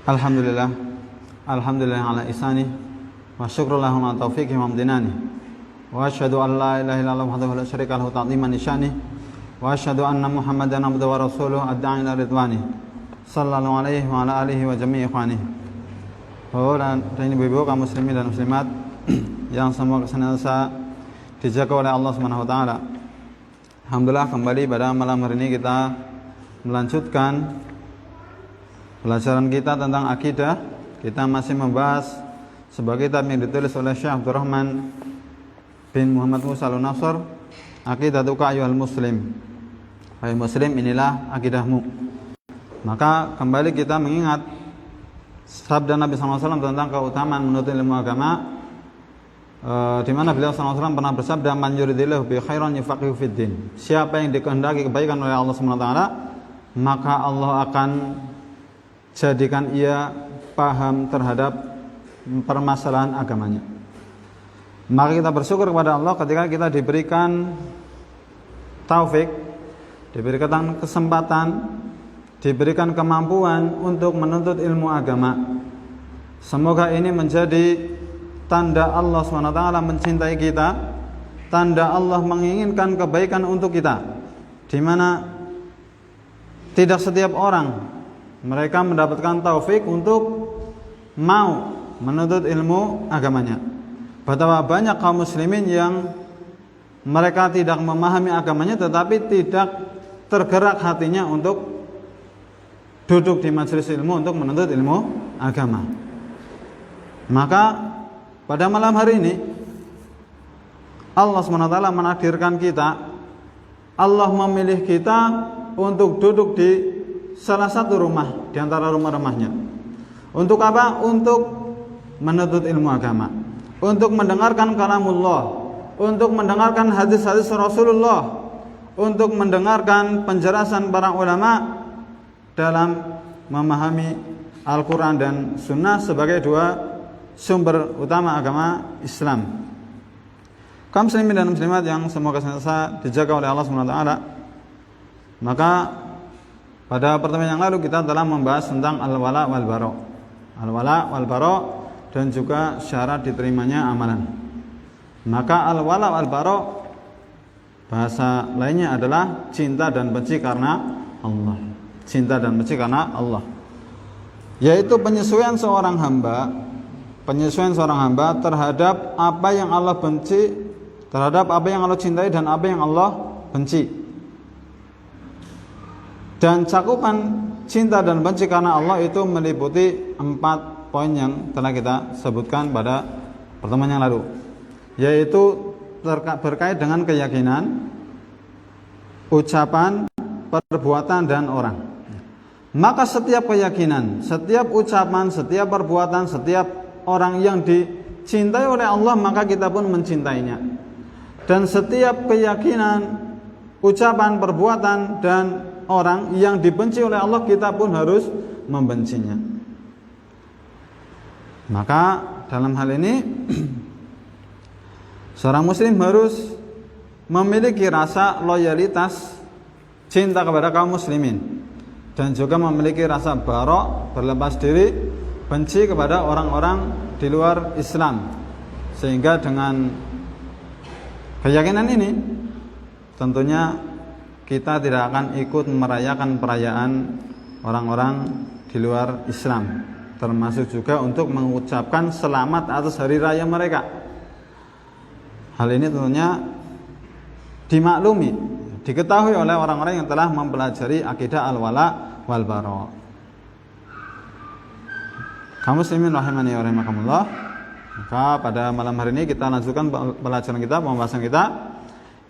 Alhamdulillah, alhamdulillah ala isani, wa syukrullah ala taufiqi wa amdinani, wa asyhadu an la ilaha illallah wahdahu la syarika lahu ta'ziman lisyani, wa asyhadu anna Muhammadan abduhu wa rasuluhu ad-da'i ila ridwani, sallallahu alaihi wa ala alihi wa jami'i ikhwanihi. Dan ini ibu-ibu kaum muslimin dan muslimat yang semua senantiasa dijaga oleh Allah Subhanahu wa taala. Alhamdulillah, kembali pada malam hari ini kita melanjutkan pelajaran kita tentang akidah. Kita masih membahas sebuah kitab yang ditulis oleh Syekh Abdurrahman bin Muhammad Musa Al-Nasr, Aqidatuka ayyuhal muslim. Hai muslim, inilah akidahmu. Maka kembali kita mengingat sabda Nabi SAW tentang keutamaan menuntut ilmu agama, di mana beliau SAW pernah bersabda, man yuridillahu bi khairan yufaqihu fid din. Siapa yang dikehendaki kebaikan oleh Allah SWT, maka Allah akan jadikan ia paham terhadap permasalahan agamanya. Maka kita bersyukur kepada Allah ketika kita diberikan taufik, diberikan kesempatan, diberikan kemampuan untuk menuntut ilmu agama. Semoga ini menjadi tanda Allah SWT mencintai kita, tanda Allah menginginkan kebaikan untuk kita, di mana tidak setiap orang mereka mendapatkan taufik untuk mau menuntut ilmu agamanya. Betapa banyak kaum muslimin yang mereka tidak memahami agamanya, tetapi tidak tergerak hatinya untuk duduk di majelis ilmu untuk menuntut ilmu agama. Maka pada malam hari ini Allah SWT menakdirkan kita, Allah memilih kita untuk duduk di salah satu rumah di antara rumah-rumahnya. Untuk apa? Untuk menuntut ilmu agama, untuk mendengarkan kalamullah, untuk mendengarkan hadis-hadis Rasulullah, untuk mendengarkan penjelasan para ulama dalam memahami Al-Quran dan Sunnah sebagai dua sumber utama agama Islam. Kaum muslimin dan muslimat yang semoga senantiasa dijaga oleh Allah SWT. Maka pada pertemuan yang lalu kita telah membahas tentang al-wala wal bara. Al-wala wal bara dan juga syarat diterimanya amalan. Maka al-wala wal bara bahasa lainnya adalah cinta dan benci karena Allah. Cinta dan benci karena Allah, yaitu penyesuaian seorang hamba terhadap apa yang Allah benci, terhadap apa yang Allah cintai dan apa yang Allah benci. Dan cakupan cinta dan benci karena Allah itu meliputi 4 poin yang telah kita sebutkan pada pertemuan yang lalu, yaitu berkait dengan keyakinan, ucapan, perbuatan, dan orang. Maka setiap keyakinan, setiap ucapan, setiap perbuatan, setiap orang yang dicintai oleh Allah, maka kita pun mencintainya. Dan setiap keyakinan, ucapan, perbuatan, dan orang yang dibenci oleh Allah, kita pun harus membencinya. Maka dalam hal ini seorang muslim harus memiliki rasa loyalitas, cinta kepada kaum muslimin, dan juga memiliki rasa barok, berlepas diri, benci kepada orang-orang di luar Islam. Sehingga dengan keyakinan ini tentunya kita tidak akan ikut merayakan perayaan orang-orang di luar Islam, termasuk juga untuk mengucapkan selamat atas hari raya mereka. Hal ini tentunya dimaklumi, diketahui oleh orang-orang yang telah mempelajari akidah al-wala wal bara. Kaum muslimin rahimani wa rahimakumullah. Maka pada malam hari ini kita lanjutkan pelajaran kita, pembahasan kita,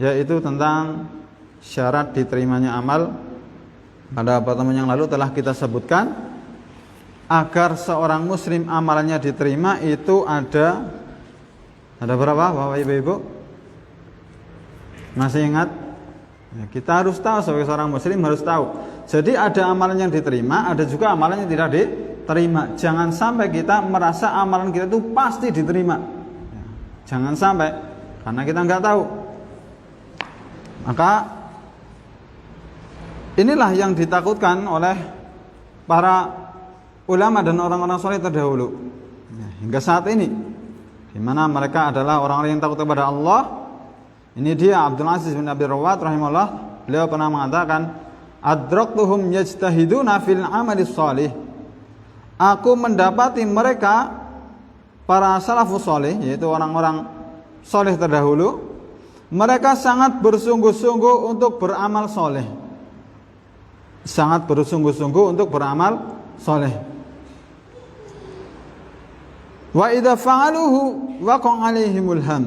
yaitu tentang syarat diterimanya amal. Pada pertemuan yang lalu telah kita sebutkan, agar seorang muslim amalannya diterima itu ada berapa Bapak Ibu? Masih ingat? Ya, kita harus tahu, sebagai seorang muslim harus tahu. Jadi ada amalan yang diterima, ada juga amalan yang tidak diterima. Jangan sampai kita merasa amalan kita itu pasti diterima. Ya, jangan sampai, karena kita nggak tahu. Maka inilah yang ditakutkan oleh para ulama dan orang-orang soleh terdahulu hingga saat ini, di mana mereka adalah orang-orang yang takut kepada Allah. Ini dia Abdul Aziz bin Abi Rawat rahimahullah, beliau pernah mengatakan, adraktuhum yajtahiduna fil amali shalih. Aku mendapati mereka para salafus saleh, yaitu orang-orang saleh terdahulu, mereka sangat bersungguh-sungguh untuk beramal saleh. Sangat bersungguh-sungguh untuk beramal saleh. Wa idza fa'aluhu waqa 'alaihimul ham.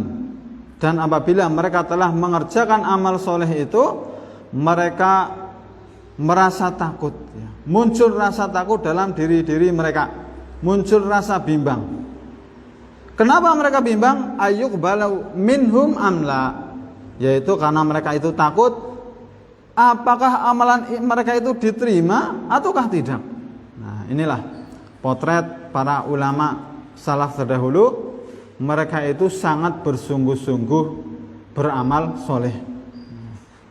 Dan apabila mereka telah mengerjakan amal soleh itu, mereka merasa takut, muncul rasa takut dalam diri mereka, muncul rasa bimbang. Kenapa mereka bimbang? Ayyuqbalu minhum amla, yaitu karena mereka itu takut apakah amalan mereka itu diterima ataukah tidak. Nah, inilah potret para ulama salaf terdahulu. Mereka itu sangat bersungguh-sungguh beramal soleh.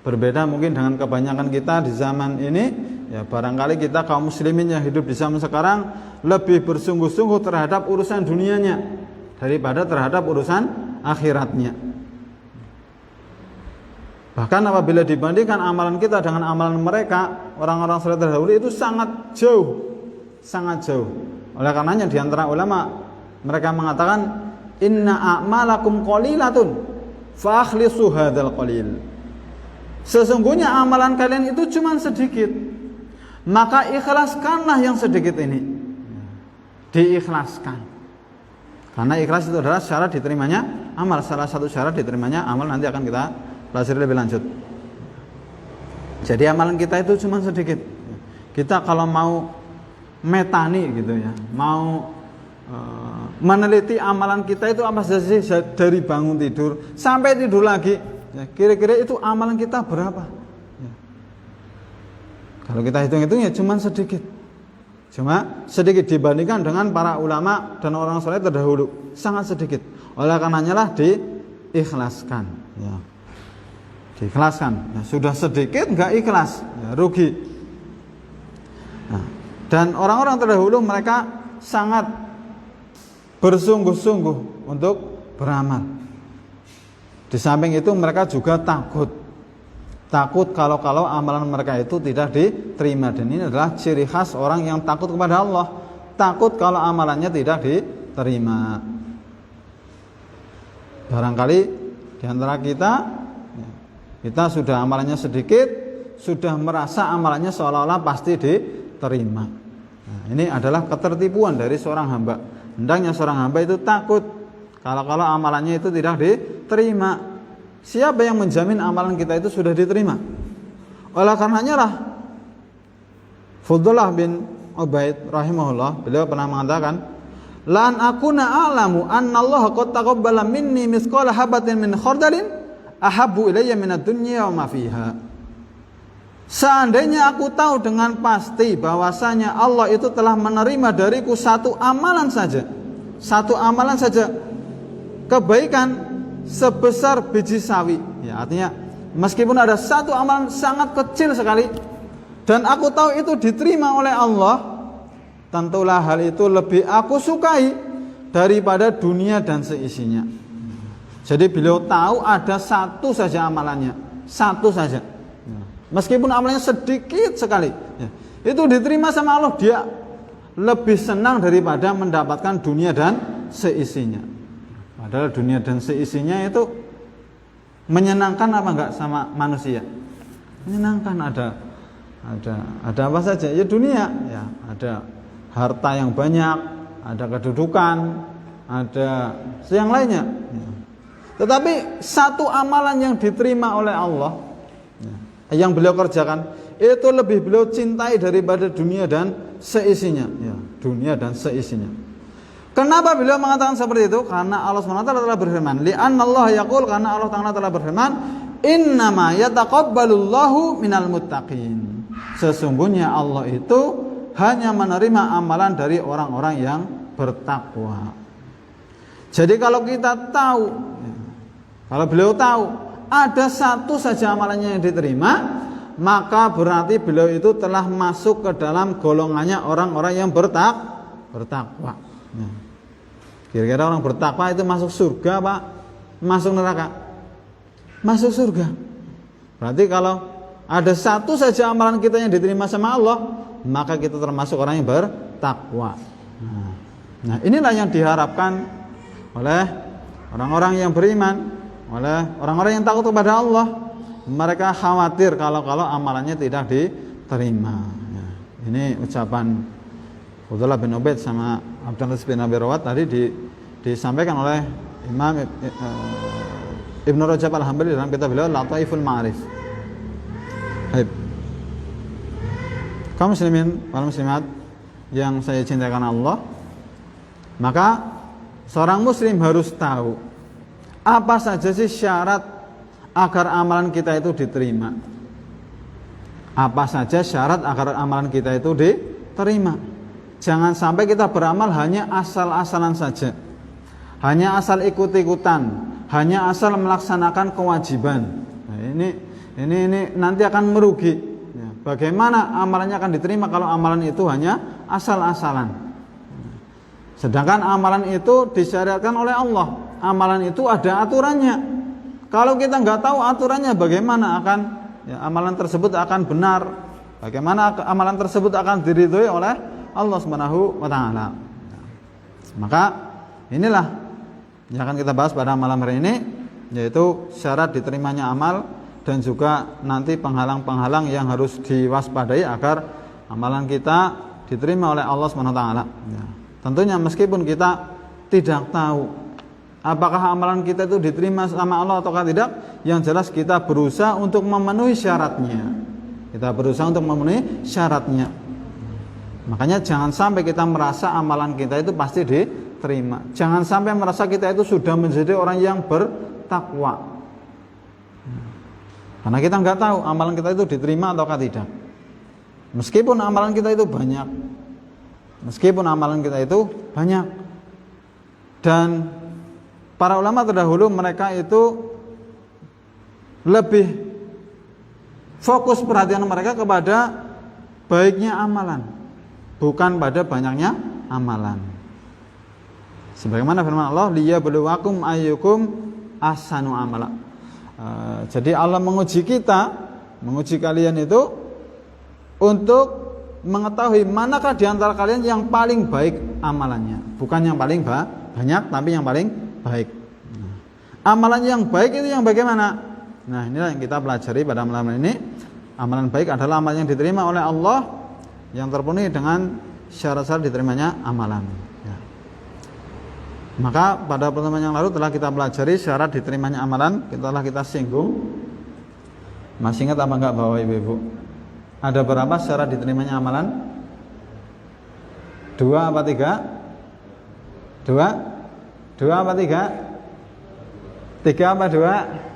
Berbeda mungkin dengan kebanyakan kita di zaman ini, ya barangkali kita kaum muslimin yang hidup di zaman sekarang lebih bersungguh-sungguh terhadap urusan dunianya daripada terhadap urusan akhiratnya. Bahkan apabila dibandingkan amalan kita dengan amalan mereka, orang-orang saleh terdahulu itu sangat jauh. Oleh karenanya di antara ulama mereka mengatakan, inna a'malakum qalilatun fa akhlisu hadzal qalil. Sesungguhnya amalan kalian itu cuma sedikit, maka ikhlaskanlah yang sedikit ini. Diikhlaskan. Karena ikhlas itu adalah syarat diterimanya amal. Salah satu syarat diterimanya amal nanti akan kita pelajari lebih lanjut. Jadi amalan kita itu cuma sedikit. Kita kalau mau metani gitu ya, mau meneliti amalan kita itu apa saja sih dari bangun tidur sampai tidur lagi, ya, kira-kira itu amalan kita berapa ya. Kalau kita hitung-hitung ya cuma sedikit dibandingkan dengan para ulama dan orang saleh terdahulu, sangat sedikit. Oleh karenanya lah diikhlaskan ya. Diikhlaskan ya, sudah sedikit nggak ikhlas ya, rugi. Nah, dan orang-orang terdahulu mereka sangat bersungguh-sungguh untuk beramal. Di samping itu mereka juga takut kalau amalan mereka itu tidak diterima. Dan ini adalah ciri khas orang yang takut kepada Allah, takut kalau amalannya tidak diterima. Barangkali di antara kita sudah amalannya sedikit, sudah merasa amalannya seolah-olah pasti diterima. Nah, ini adalah ketertipuan dari seorang hamba. Hendaknya seorang hamba itu takut kalau amalannya itu tidak diterima. Siapa yang menjamin amalan kita itu sudah diterima? Oleh karenanya lah Fudhalah bin Ubaid rahimahullah, beliau pernah mengatakan, lan akuna a'lamu anna Allah qad taqabbala minni mithqala habatin min khardalin ahabbu ilayya minad dunya wa ma fiha. Seandainya aku tahu dengan pasti bahwasanya Allah itu telah menerima dariku satu amalan saja, kebaikan sebesar biji sawi. Ya, artinya meskipun ada satu amalan sangat kecil sekali dan aku tahu itu diterima oleh Allah, tentulah hal itu lebih aku sukai daripada dunia dan seisinya. Jadi beliau tahu ada satu saja amalannya, satu saja. Meskipun amalnya sedikit sekali, ya, itu diterima sama Allah, dia lebih senang daripada mendapatkan dunia dan seisinya. Padahal dunia dan seisinya itu menyenangkan apa enggak sama manusia? Menyenangkan. Ada apa saja? Ya dunia, ya ada harta yang banyak, ada kedudukan, ada yang lainnya. Ya. Tetapi satu amalan yang diterima oleh Allah, yang beliau kerjakan itu lebih beliau cintai daripada dunia dan seisinya, ya, dunia dan seisinya. Kenapa beliau mengatakan seperti itu? Karena Allah SWT telah berfirman, li'anna Allah yaqul, karena Allah Ta'ala telah berfirman, innama yataqabbalullahu minal muttaqin. Sesungguhnya Allah itu hanya menerima amalan dari orang-orang yang bertakwa. Jadi kalau kita tahu, kalau beliau tahu ada satu saja amalannya yang diterima, maka berarti beliau itu telah masuk ke dalam golongannya orang-orang yang bertakwa. Nah, kira-kira orang bertakwa itu masuk surga Pak? Masuk neraka? Masuk surga. Berarti kalau ada satu saja amalan kita yang diterima sama Allah, maka kita termasuk orang yang bertakwa. Nah, inilah yang diharapkan oleh orang-orang yang beriman, oleh orang-orang yang takut kepada Allah. Mereka khawatir kalau amalannya tidak diterima. Ya, ini ucapan Abdullah bin Ubaid sama Abdul Aziz bin Abi Rawat tadi disampaikan oleh Imam Ibnu Rajab Al-Hambali dalam kitab beliau Lataiful Ma'arif. Baik. Kaum muslimin wal muslimat yang saya cintakan Allah, maka seorang muslim harus tahu apa saja sih syarat agar amalan kita itu diterima. Apa saja syarat agar amalan kita itu diterima. Jangan sampai kita beramal hanya asal-asalan saja, hanya asal ikut-ikutan, hanya asal melaksanakan kewajiban. Nah, ini nanti akan merugi. Ya, bagaimana amalannya akan diterima kalau amalan itu hanya asal-asalan? Sedangkan amalan itu disyariatkan oleh Allah. Amalan itu ada aturannya. Kalau kita nggak tahu aturannya, bagaimana akan amalan tersebut akan benar? Bagaimana amalan tersebut akan diridhoi oleh Allah Subhanahu wa taala? Maka inilah yang akan kita bahas pada malam hari ini, yaitu syarat diterimanya amal dan juga nanti penghalang-penghalang yang harus diwaspadai agar amalan kita diterima oleh Allah Subhanahu wa taala. Ya. Tentunya meskipun kita tidak tahu apakah amalan kita itu diterima sama Allah atau tidak, yang jelas kita berusaha untuk memenuhi syaratnya. Kita berusaha untuk memenuhi syaratnya. Makanya jangan sampai kita merasa amalan kita itu pasti diterima. Jangan sampai merasa kita itu sudah menjadi orang yang bertakwa. Karena kita nggak tahu amalan kita itu diterima ataukah tidak. Meskipun amalan kita itu banyak. Meskipun amalan kita itu banyak. Dan para ulama terdahulu mereka itu lebih fokus perhatian mereka kepada baiknya amalan, bukan pada banyaknya amalan. Sebagaimana firman Allah, liyabluwakum ayyukum ahsanu amala. Jadi Allah menguji kita, menguji kalian itu untuk mengetahui manakah di antara kalian yang paling baik amalannya, bukan yang paling banyak, tapi yang paling baik. Amalan yang baik itu yang bagaimana? Nah, inilah yang kita pelajari pada malam ini. Amalan baik adalah amalan yang diterima oleh Allah, yang terpenuhi dengan syarat-syarat diterimanya amalan. Ya. Maka pada pertemuan yang lalu telah kita pelajari syarat diterimanya amalan, kita singgung. Masih ingat apa enggak Bapak Ibu? Ada berapa syarat diterimanya amalan? 2 apa 3? 2 apa 3? 3 apa 2?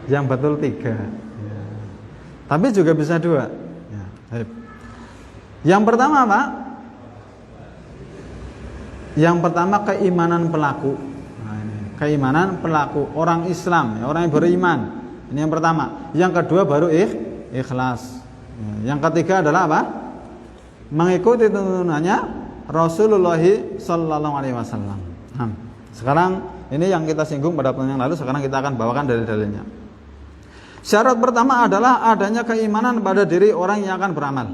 Yang betul 3 ya. Tapi juga bisa 2 ya. Yang pertama apa? Yang pertama keimanan pelaku. Nah, ini. Keimanan pelaku orang Islam ya, orang yang beriman. Ini yang pertama. Yang kedua baru ikhlas ya. Yang ketiga adalah apa? Mengikuti tuntunannya Rasulullah Sallallahu Alaihi Wasallam. Nah, sekarang ini yang kita singgung pada pertemuan yang lalu. Sekarang kita akan bawakan dalil-dalilnya. Syarat pertama adalah adanya keimanan pada diri orang yang akan beramal,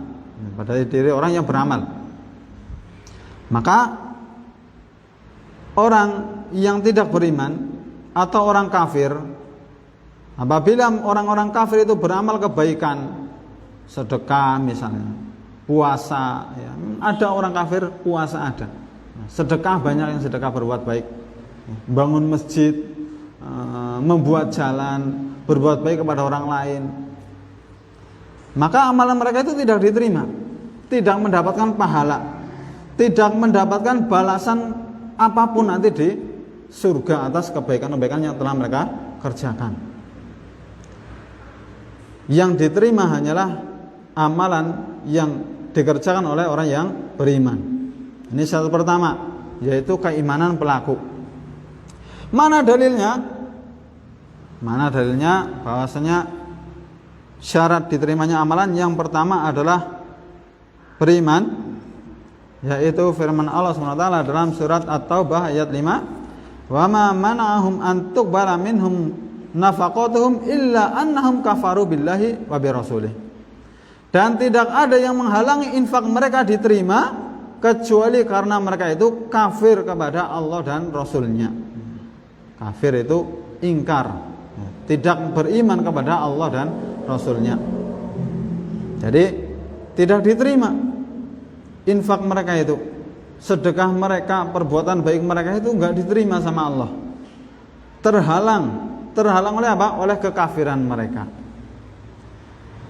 pada diri orang yang beramal. Maka orang yang tidak beriman atau orang kafir, apabila orang-orang kafir itu beramal kebaikan, sedekah misalnya, puasa ya. Ada orang kafir puasa ada, sedekah banyak yang sedekah berbuat baik, bangun masjid, membuat jalan, berbuat baik kepada orang lain, maka amalan mereka itu tidak diterima, tidak mendapatkan pahala, tidak mendapatkan balasan apapun nanti di surga atas kebaikan-kebaikan yang telah mereka kerjakan. Yang diterima hanyalah amalan yang dikerjakan oleh orang yang beriman. Ini syarat pertama, yaitu keimanan pelaku. Mana dalilnya? Mana dalilnya bahwasanya syarat diterimanya amalan yang pertama adalah beriman, yaitu firman Allah SWT dalam surat At-Taubah ayat 5, wa ma mana'ahum an tuqbala minhum nafaqatuhum illa annahum kafaru billahi wa bi rasulih. Dan tidak ada yang menghalangi infak mereka diterima kecuali karena mereka itu kafir kepada Allah dan Rasulnya. Kafir itu ingkar, tidak beriman kepada Allah dan Rasulnya. Jadi tidak diterima infak mereka itu, sedekah mereka, perbuatan baik mereka itu enggak diterima sama Allah. Terhalang oleh apa? Oleh kekafiran mereka.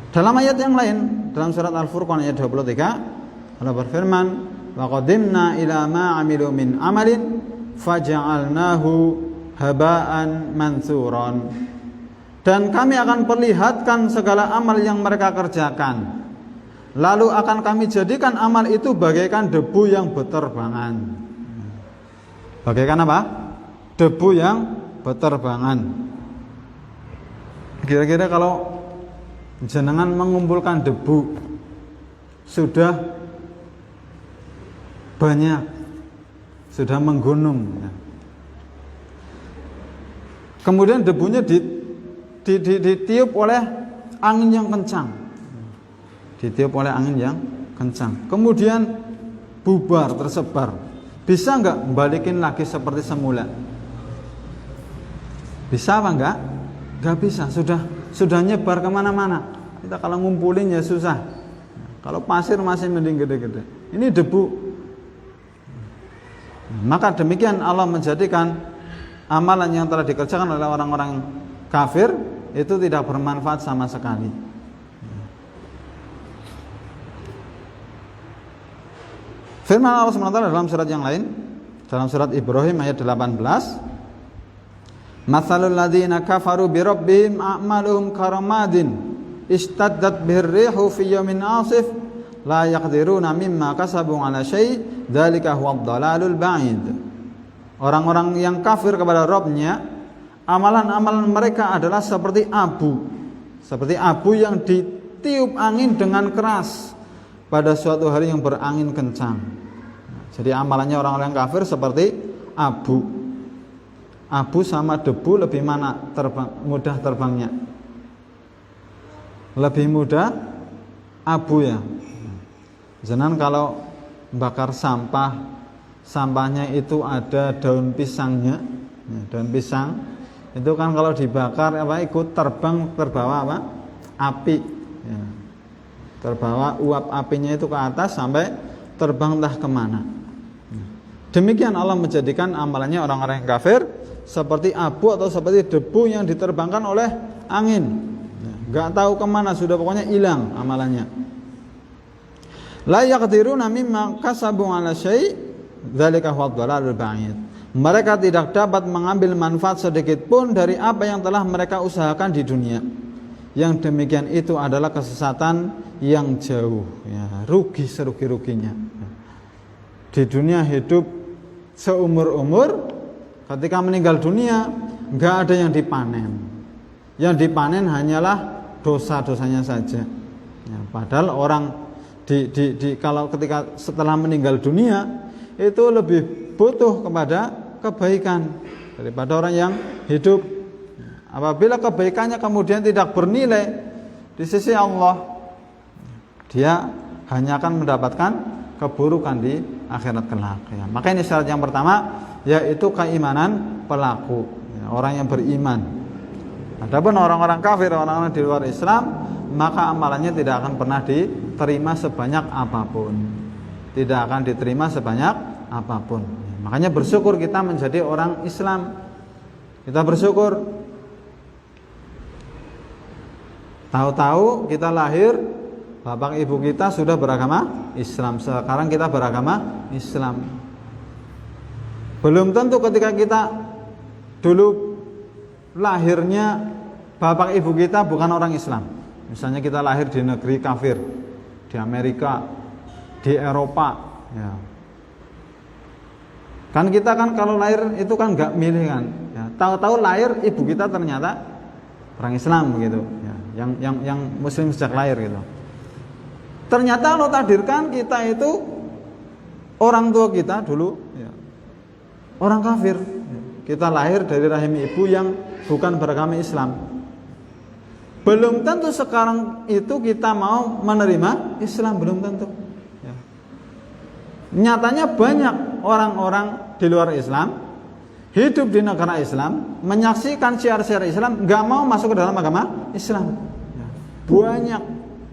Dalam ayat yang lain, dalam surat Al-Furqan ayat 23, Allah berfirman, wa qadimna ila ma 'amilu min amalin faja'alnahu haba'an mansuran. Dan kami akan perlihatkan segala amal yang mereka kerjakan, lalu akan kami jadikan amal itu bagaikan debu yang beterbangan. Bagaikan apa? Debu yang beterbangan. Kira-kira kalau jenengan mengumpulkan debu sudah banyak, sudah menggunung, kemudian debunya ditiup oleh angin yang kencang, kemudian bubar, tersebar, bisa enggak balikin lagi seperti semula? Bisa apa enggak? Enggak bisa, sudah nyebar kemana-mana. Kita kalau ngumpulin ya susah. Kalau pasir masih mending gede-gede, ini debu. Maka demikian Allah menjadikan amalan yang telah dikerjakan oleh orang-orang kafir itu tidak bermanfaat sama sekali. Firman Allah SWT dalam surat yang lain, dalam surat Ibrahim ayat 18, matsalul ladzina kafaru bi rabbihim a'maluhum karamadin istaddat birrihu fi yawmin 'asif la yaqdiruna mimma kasabu 'ala syai' dzalika huwad dhalalul ba'id. Orang-orang yang kafir kepada Rabb-nya, amalan-amalan mereka adalah seperti abu yang ditiup angin dengan keras pada suatu hari yang berangin kencang. Jadi amalannya orang-orang kafir seperti abu. Abu sama debu lebih mana mudah terbangnya? Lebih mudah abu ya. Jangan kalau bakar sampahnya itu ada daun pisangnya. Daun pisang itu kan kalau dibakar ikut terbawa api. Ya. Terbawa uap apinya itu ke atas sampai terbang entah kemana. Demikian Allah menjadikan amalannya orang-orang yang kafir seperti abu atau seperti debu yang diterbangkan oleh angin. Gak tahu kemana, sudah pokoknya hilang amalannya. La yaqdiruna mimma kasabu 'ala syai' dzalika huwad dhalalul ba'id. Mereka tidak dapat mengambil manfaat sedikit pun dari apa yang telah mereka usahakan di dunia. Yang demikian itu adalah kesesatan yang jauh, ya, rugi serugi-ruginya. Di dunia hidup seumur-umur, ketika meninggal dunia enggak ada yang dipanen. Yang dipanen hanyalah dosa-dosanya saja. Ya, padahal orang kalau ketika setelah meninggal dunia itu lebih butuh kepada kebaikan daripada orang yang hidup. Apabila kebaikannya kemudian tidak bernilai di sisi Allah, dia hanya akan mendapatkan keburukan di akhirat kelak. Ya, maka ini syarat yang pertama, yaitu keimanan pelaku, ya, orang yang beriman. Adapun orang-orang kafir, orang-orang di luar Islam, maka amalannya tidak akan pernah diterima sebanyak apapun. Tidak akan diterima sebanyak apapun. Makanya bersyukur kita menjadi orang Islam. Kita bersyukur. Tahu-tahu kita lahir, bapak ibu kita sudah beragama Islam. Sekarang kita beragama Islam. Belum tentu ketika kita dulu lahirnya bapak ibu kita bukan orang Islam. Misalnya kita lahir di negeri kafir, di Amerika, di Eropa, ya. Kan kita kan kalau lahir itu kan nggak milih kan, ya. Tahu-tahu lahir ibu kita ternyata orang Islam begitu, ya. yang muslim sejak lahir gitu. Ternyata Allah takdirkan kita itu orang tua kita dulu ya, orang kafir. Kita lahir dari rahim ibu yang bukan beragama Islam. Belum tentu sekarang itu kita mau menerima Islam, belum tentu. Ya. Nyatanya banyak orang-orang di luar Islam hidup di negara Islam, menyaksikan syiar-syiar Islam, nggak mau masuk ke dalam agama Islam. Ya. Banyak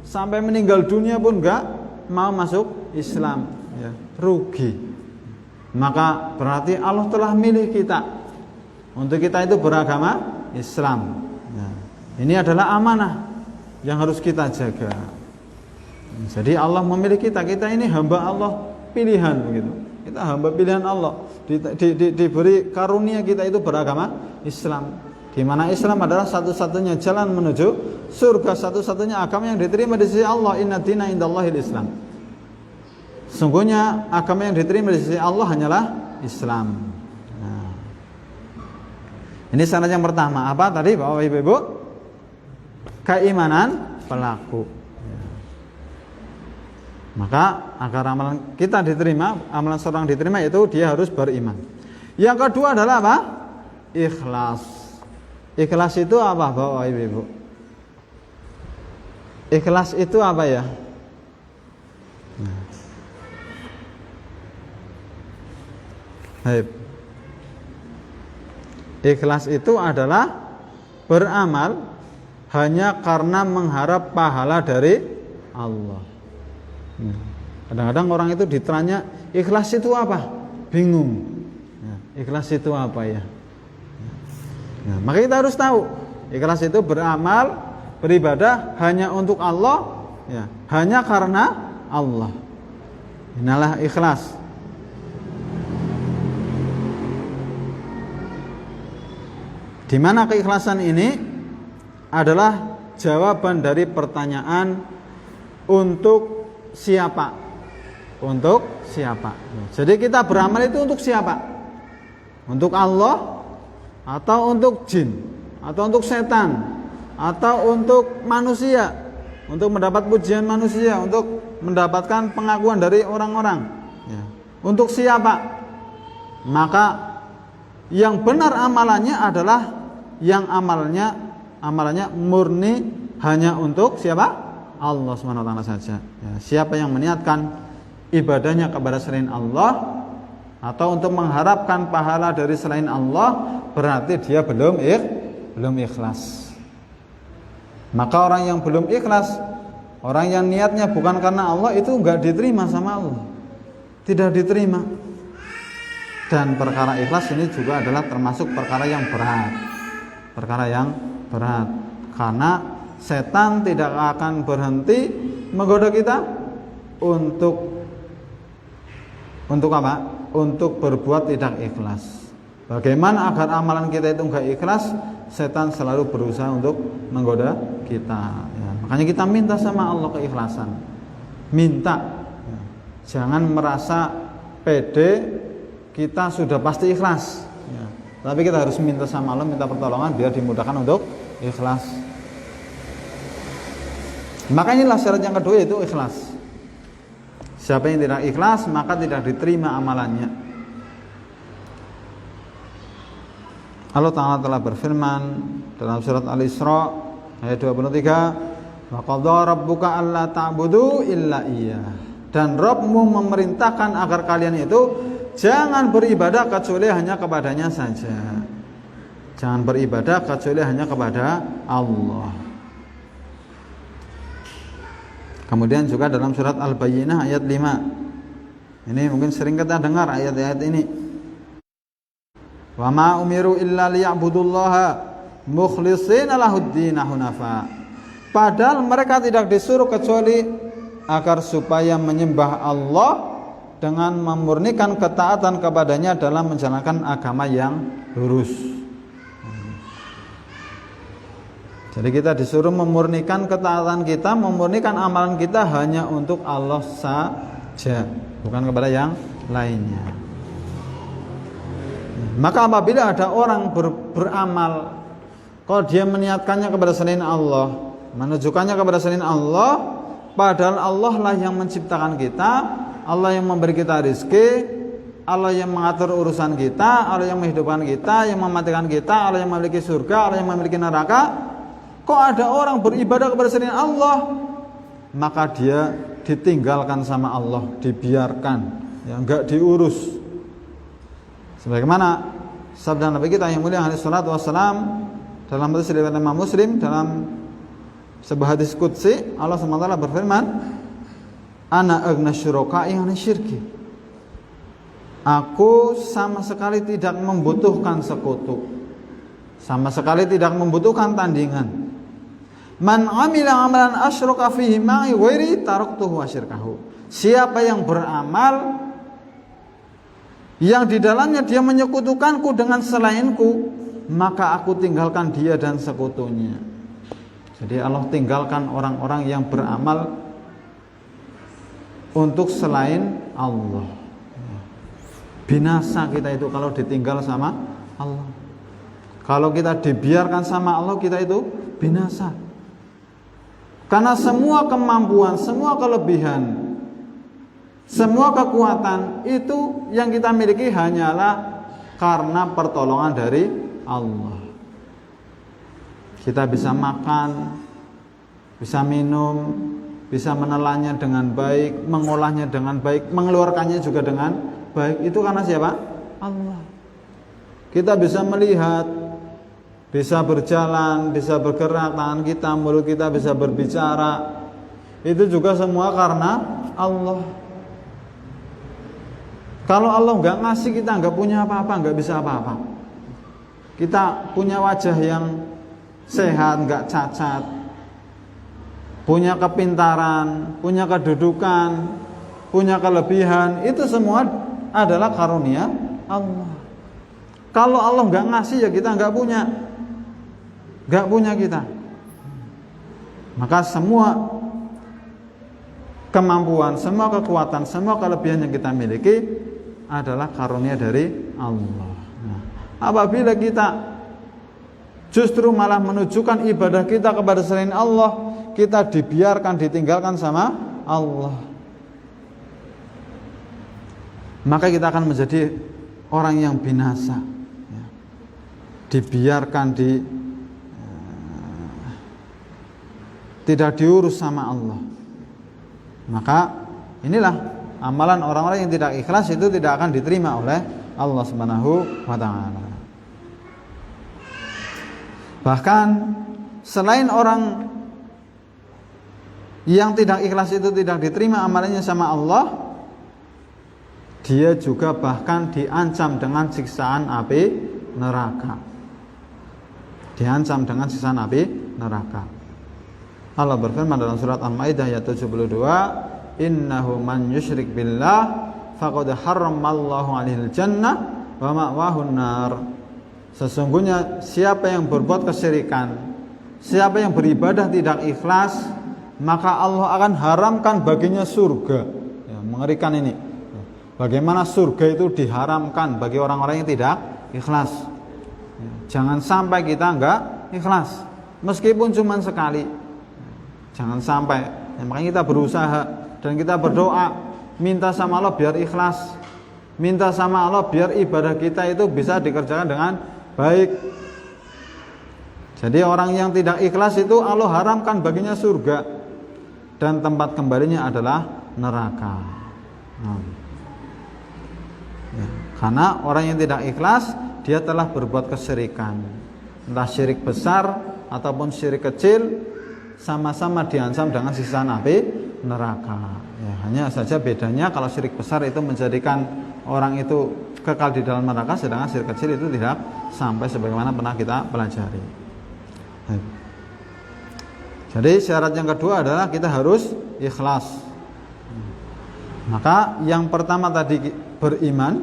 sampai meninggal dunia pun nggak mau masuk Islam. Ya. Rugi. Maka berarti Allah telah milih kita untuk kita itu beragama Islam. Ya. Ini adalah amanah yang harus kita jaga. Jadi Allah memilih kita ini hamba Allah pilihan begitu. Kita hamba pilihan Allah. Diberi karunia kita itu beragama Islam. Di mana Islam adalah satu-satunya jalan menuju surga, satu-satunya agama yang diterima di sisi Allah. Inna dina indallahil Islam. Sungguhnya agama yang diterima di sisi Allah hanyalah Islam. Nah. Ini syarat yang pertama. Apa tadi Bapak Ibu? Keimanan pelaku. Maka agar amalan kita diterima, amalan seorang diterima itu dia harus beriman. Yang kedua adalah apa? Ikhlas. Ikhlas itu apa Bapak Ibu? Ikhlas itu apa ya? Baik. Ikhlas itu adalah beramal hanya karena mengharap pahala dari Allah. Kadang-kadang orang itu ditanya ikhlas itu apa? Bingung. Ikhlas itu apa ya? Maka kita harus tahu ikhlas itu beramal, beribadah hanya untuk Allah, ya, hanya karena Allah. Inilah ikhlas. Di mana keikhlasan ini adalah jawaban dari pertanyaan untuk siapa? Untuk siapa? Jadi kita beramal itu untuk siapa? Untuk Allah atau untuk jin atau untuk setan atau untuk manusia, untuk mendapat pujian manusia, untuk mendapatkan pengakuan dari orang-orang, ya. Untuk siapa? Maka yang benar amalannya adalah yang amalannya murni hanya untuk siapa? Allah SWT saja. Ya, siapa yang meniatkan ibadahnya kepada selain Allah atau untuk mengharapkan pahala dari selain Allah, berarti dia belum ikhlas. Maka orang yang belum ikhlas, orang yang niatnya bukan karena Allah, itu enggak diterima sama Allah, tidak diterima. Dan perkara ikhlas ini juga adalah termasuk perkara yang berat. Perkara yang berat, karena setan tidak akan berhenti menggoda kita untuk apa? Untuk berbuat tidak ikhlas. Bagaimana agar amalan kita itu enggak ikhlas? Setan selalu berusaha untuk menggoda kita. Ya, makanya kita minta sama Allah keikhlasan. Minta. Ya, jangan merasa pede kita sudah pasti ikhlas. Ya, tapi kita harus minta sama Allah, minta pertolongan biar dimudahkan untuk ikhlas. Maka inilah syarat yang kedua, yaitu ikhlas. Siapa yang tidak ikhlas maka tidak diterima amalannya. Allah Ta'ala telah berfirman dalam surat Al-Isra ayat 23, wa qadha rabbuka alla ta'budu illa iyyah. Dan Rabbmu memerintahkan agar kalian itu jangan beribadah kecuali hanya kepadanya saja. Jangan beribadah kecuali hanya kepada Allah. Kemudian juga dalam surat Al-Bayyinah ayat 5. Ini mungkin sering kita dengar ayat-ayat ini. Wa ma umiru illa liya'budullaha mukhlishina lahud-din hunafa. Padahal mereka tidak disuruh kecuali agar supaya menyembah Allah dengan memurnikan ketaatan kepadanya dalam menjalankan agama yang lurus. Jadi kita disuruh memurnikan ketaatan kita, memurnikan amalan kita hanya untuk Allah saja, bukan kepada yang lainnya. Maka apabila ada orang beramal, kalau dia meniatkannya kepada selain Allah, menunjukkannya kepada selain Allah, padahal Allah lah yang menciptakan kita, Allah yang memberi kita rezeki, Allah yang mengatur urusan kita, Allah yang menghidupkan kita, yang mematikan kita, Allah yang memiliki surga, Allah yang memiliki neraka. Kok ada orang beribadah kepada selain Allah, maka dia ditinggalkan sama Allah, dibiarkan, ya enggak diurus. Sebagaimana sabda Nabi kita yang mulia alaihi salatu wassalam dalam hadis riwayat Imam Muslim, dalam sebuah hadis qudsi, Allah SWT berfirman, ana aghna syuraka'i an syirki. Aku sama sekali tidak membutuhkan sekutu, sama sekali tidak membutuhkan tandingan. Man amila amalan asyraka fihi ma'i ghairi taraktuhu wa syirkahu. Siapa yang beramal yang di dalamnya dia menyekutukanku dengan selainku, maka aku tinggalkan dia dan sekutunya. Jadi Allah tinggalkan orang-orang yang beramal untuk selain Allah. Binasa kita itu kalau ditinggal sama Allah. Kalau kita dibiarkan sama Allah, kita itu binasa. Karena semua kemampuan, semua kelebihan, semua kekuatan itu yang kita miliki hanyalah karena pertolongan dari Allah. Kita bisa makan, bisa minum, bisa menelannya dengan baik, mengolahnya dengan baik, mengeluarkannya juga dengan baik. Itu karena siapa? Allah. Kita bisa melihat, bisa berjalan, bisa bergerak, tangan kita, mulut kita bisa berbicara. Itu juga semua karena Allah. Kalau Allah nggak ngasih, kita nggak punya apa-apa, nggak bisa apa-apa. Kita punya wajah yang sehat, nggak cacat, punya kepintaran, punya kedudukan, punya kelebihan, itu semua adalah karunia Allah. Kalau Allah nggak ngasih, ya kita nggak punya kita. Maka semua kemampuan, semua kekuatan, semua kelebihan yang kita miliki adalah karunia dari Allah. Nah, apabila kita justru malah menunjukkan ibadah kita kepada selain Allah, kita dibiarkan, ditinggalkan sama Allah, maka kita akan menjadi orang yang binasa, ya. Dibiarkan, tidak diurus sama Allah. Maka inilah amalan orang-orang yang tidak ikhlas, itu tidak akan diterima oleh Allah Subhanahu wa ta'ala. Bahkan selain orang yang tidak ikhlas itu tidak diterima amalannya sama Allah, dia juga bahkan diancam dengan siksaan api neraka. Diancam dengan siksaan api neraka. Allah berfirman dalam surat Al-Maidah ayat 72, innahu man yusyrik billah faqad harramallahu 'alaihil jannah wa ma'wahun nar. Sesungguhnya siapa yang berbuat kesyirikan, siapa yang beribadah tidak ikhlas, maka Allah akan haramkan baginya surga. Ya, mengerikan ini. Bagaimana surga itu diharamkan bagi orang-orang yang tidak ikhlas. Ya, jangan sampai kita enggak ikhlas, meskipun cuma sekali. Jangan sampai. Ya, makanya kita berusaha dan kita berdoa, minta sama Allah biar ikhlas, minta sama Allah biar ibadah kita itu bisa dikerjakan dengan baik. Jadi orang yang tidak ikhlas itu Allah haramkan baginya surga, dan tempat kembalinya adalah neraka. Ya, karena orang yang tidak ikhlas, dia telah berbuat kesyirikan, entah syirik besar ataupun syirik kecil, sama-sama diancam dengan siksaan api neraka. Ya, hanya saja bedanya kalau syirik besar itu menjadikan orang itu kekal di dalam neraka, sedangkan syirik kecil itu tidak sampai, sebagaimana pernah kita pelajari. Jadi syarat yang kedua adalah kita harus ikhlas. Maka yang pertama tadi beriman,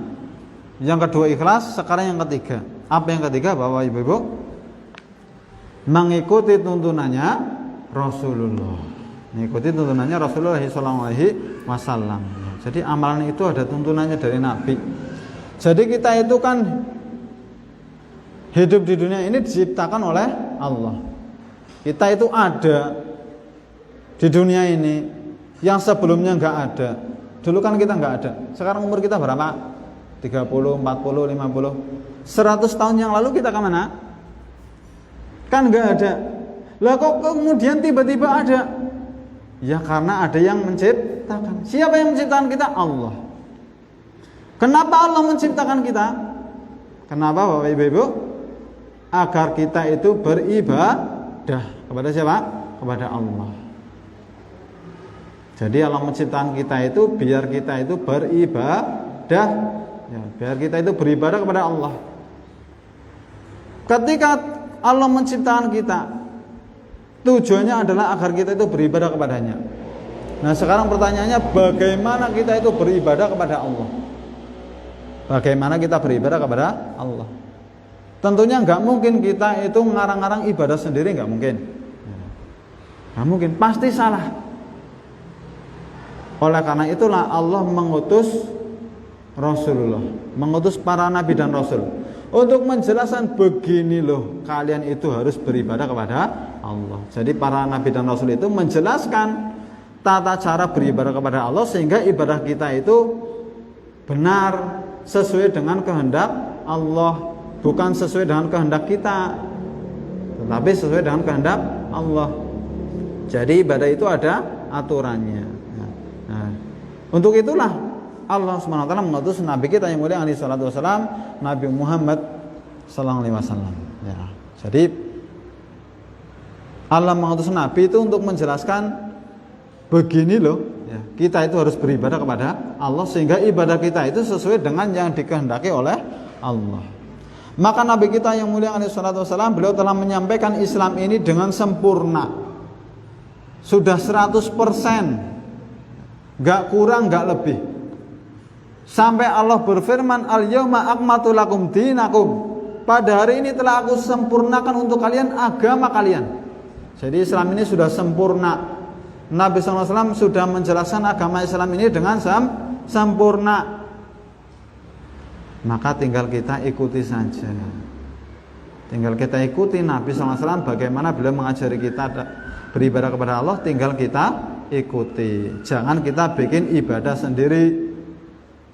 yang kedua ikhlas, sekarang yang ketiga. Apa yang ketiga, Bapak Ibu? Mengikuti tuntunannya Rasulullah. Mengikuti tuntunannya Rasulullah SAW. Jadi amalan itu ada tuntunannya dari Nabi. Jadi kita itu kan hidup di dunia ini diciptakan oleh Allah. Kita itu ada di dunia ini yang sebelumnya nggak ada. Dulu kan kita nggak ada. Sekarang umur kita berapa? 30, 40, 50. 100 tahun yang lalu kita kemana? Kan nggak ada. Lah kok kemudian tiba-tiba ada? Ya karena ada yang menciptakan. Siapa yang menciptakan kita? Allah. Kenapa Allah menciptakan kita? Kenapa Bapak Ibu? Agar kita itu beribadah kepada siapa? Kepada Allah. Jadi Allah menciptakan kita itu biar kita itu beribadah, ya, biar kita itu beribadah kepada Allah. Ketika Allah menciptakan kita, tujuannya adalah agar kita itu beribadah kepadanya. Nah sekarang pertanyaannya, bagaimana kita itu beribadah kepada Allah? Bagaimana kita beribadah kepada Allah? Tentunya nggak mungkin kita itu ngarang-ngarang ibadah sendiri, nggak mungkin. Nggak mungkin, pasti salah. Oleh karena itulah Allah mengutus Rasulullah, mengutus para nabi dan rasul untuk menjelaskan begini loh, kalian itu harus beribadah kepada Allah. Jadi para nabi dan rasul itu menjelaskan tata cara beribadah kepada Allah sehingga ibadah kita itu benar, sesuai dengan kehendak Allah, bukan sesuai dengan kehendak kita, tetapi sesuai dengan kehendak Allah. Jadi ibadah itu ada aturannya. Nah, untuk itulah Allah SWT mengutus Nabi kita yang mulia alaihi salatu wasallam, Nabi Muhammad sallallahu alaihi wasallam. Ya. Jadi Allah mengutus Nabi itu untuk menjelaskan begini loh, ya, kita itu harus beribadah kepada Allah sehingga ibadah kita itu sesuai dengan yang dikehendaki oleh Allah. Maka Nabi kita yang mulia alaihi salatu wasallam, beliau telah menyampaikan Islam ini dengan sempurna. Sudah 100%. Gak kurang, gak lebih. Sampai Allah berfirman, al-yawma akmaltu lakum dinakum. Pada hari ini telah aku sempurnakan untuk kalian agama kalian. Jadi Islam ini sudah sempurna. Nabi SAW sudah menjelaskan agama Islam ini dengan sempurna. Maka tinggal kita ikuti saja. Tinggal kita ikuti Nabi SAW bagaimana beliau mengajari kita beribadah kepada Allah, tinggal kita ikuti. Jangan kita bikin ibadah sendiri.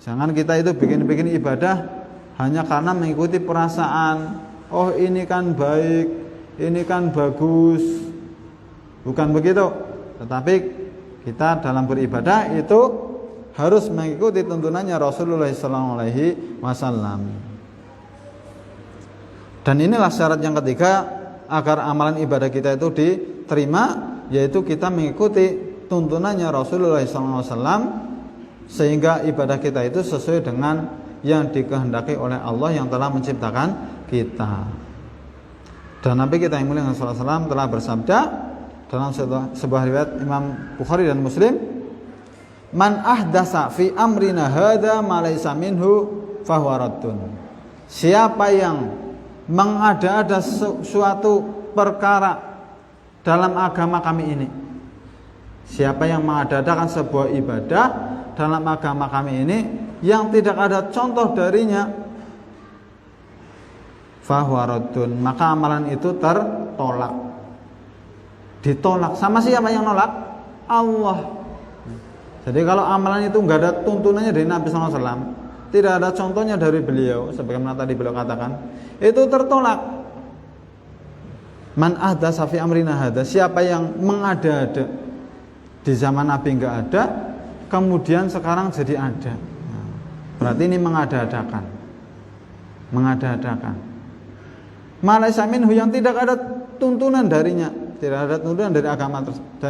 Jangan kita itu bikin ibadah hanya karena mengikuti perasaan. Oh ini kan baik, ini kan bagus. Bukan begitu. Tetapi kita dalam beribadah itu harus mengikuti tuntunannya Rasulullah SAW. Dan inilah syarat yang ketiga agar amalan ibadah kita itu diterima, yaitu kita mengikuti tuntunannya Rasulullah SAW sehingga ibadah kita itu sesuai dengan yang dikehendaki oleh Allah yang telah menciptakan kita. Dan Nabi kita yang mulia SAW telah bersabda dalam sebuah riwayat Imam Bukhari dan Muslim, man ahdasa fi amrina hadza ma laysa minhu fahuwa raddun. Siapa yang mengada-ada suatu perkara dalam agama kami ini, siapa yang mengadakan sebuah ibadah dalam agama kami ini yang tidak ada contoh darinya, fahuwa raddun, maka amalan itu tertolak. Ditolak. Sama siapa yang nolak? Allah. Jadi kalau amalan itu nggak ada tuntunannya dari Nabi SAW, tidak ada contohnya dari beliau, sebagaimana tadi beliau katakan, itu tertolak. Man ahdasa fi amrina hadza, siapa yang mengada-ada di zaman Nabi nggak ada, kemudian sekarang jadi ada. Nah, berarti ini mengada-adakan. Mengada-adakan. Malaysa minhu, yang tidak ada tuntunan darinya, tidak ada tuntunan dari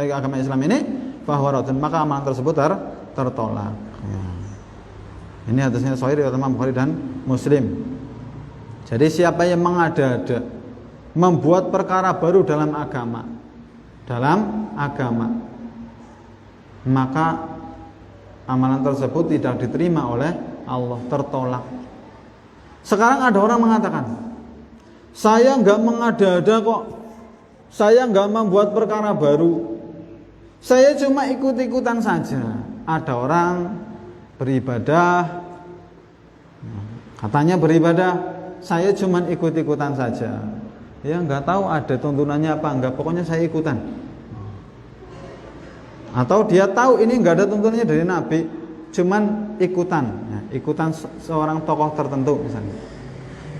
agama Islam ini, fahuwa raddun, maka amalan tersebut tertolak. Ya. Ini hadisnya sahih riwayat Imam Bukhari dan Muslim. Jadi siapa yang mengada-ada, membuat perkara baru dalam agama, maka amalan tersebut tidak diterima oleh Allah, tertolak. Sekarang ada orang mengatakan, saya nggak mengada-ada kok, saya nggak membuat perkara baru, saya cuma ikut-ikutan saja. Ada orang beribadah, katanya beribadah, saya cuma ikut-ikutan saja. Ya nggak tahu ada tuntunannya apa enggak, pokoknya saya ikutan. Atau dia tahu ini nggak ada tuntunannya dari Nabi, cuman ikutan, ya, ikutan seorang tokoh tertentu misalnya.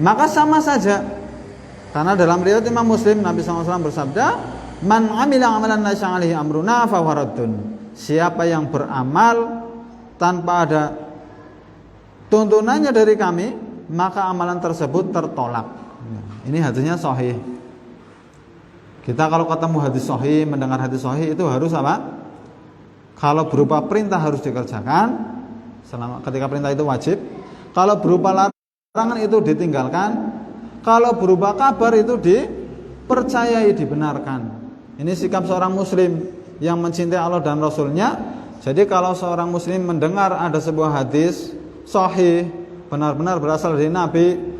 Maka sama saja, karena dalam riwayat Imam Muslim Nabi SAW bersabda, "Man amila amalan laysa 'alaihi amruna fa huwa raddun." Siapa yang beramal tanpa ada tuntunannya dari kami, maka amalan tersebut tertolak. Ini hadisnya sahih. Kita kalau ketemu hadis sahih, mendengar hadis sahih itu harus apa? Kalau berupa perintah harus dikerjakan, ketika perintah itu wajib. Kalau berupa larangan itu ditinggalkan. Kalau berupa kabar itu dipercayai, dibenarkan. Ini sikap seorang muslim yang mencintai Allah dan Rasulnya. Jadi kalau seorang muslim mendengar ada sebuah hadis sahih, benar-benar berasal dari Nabi,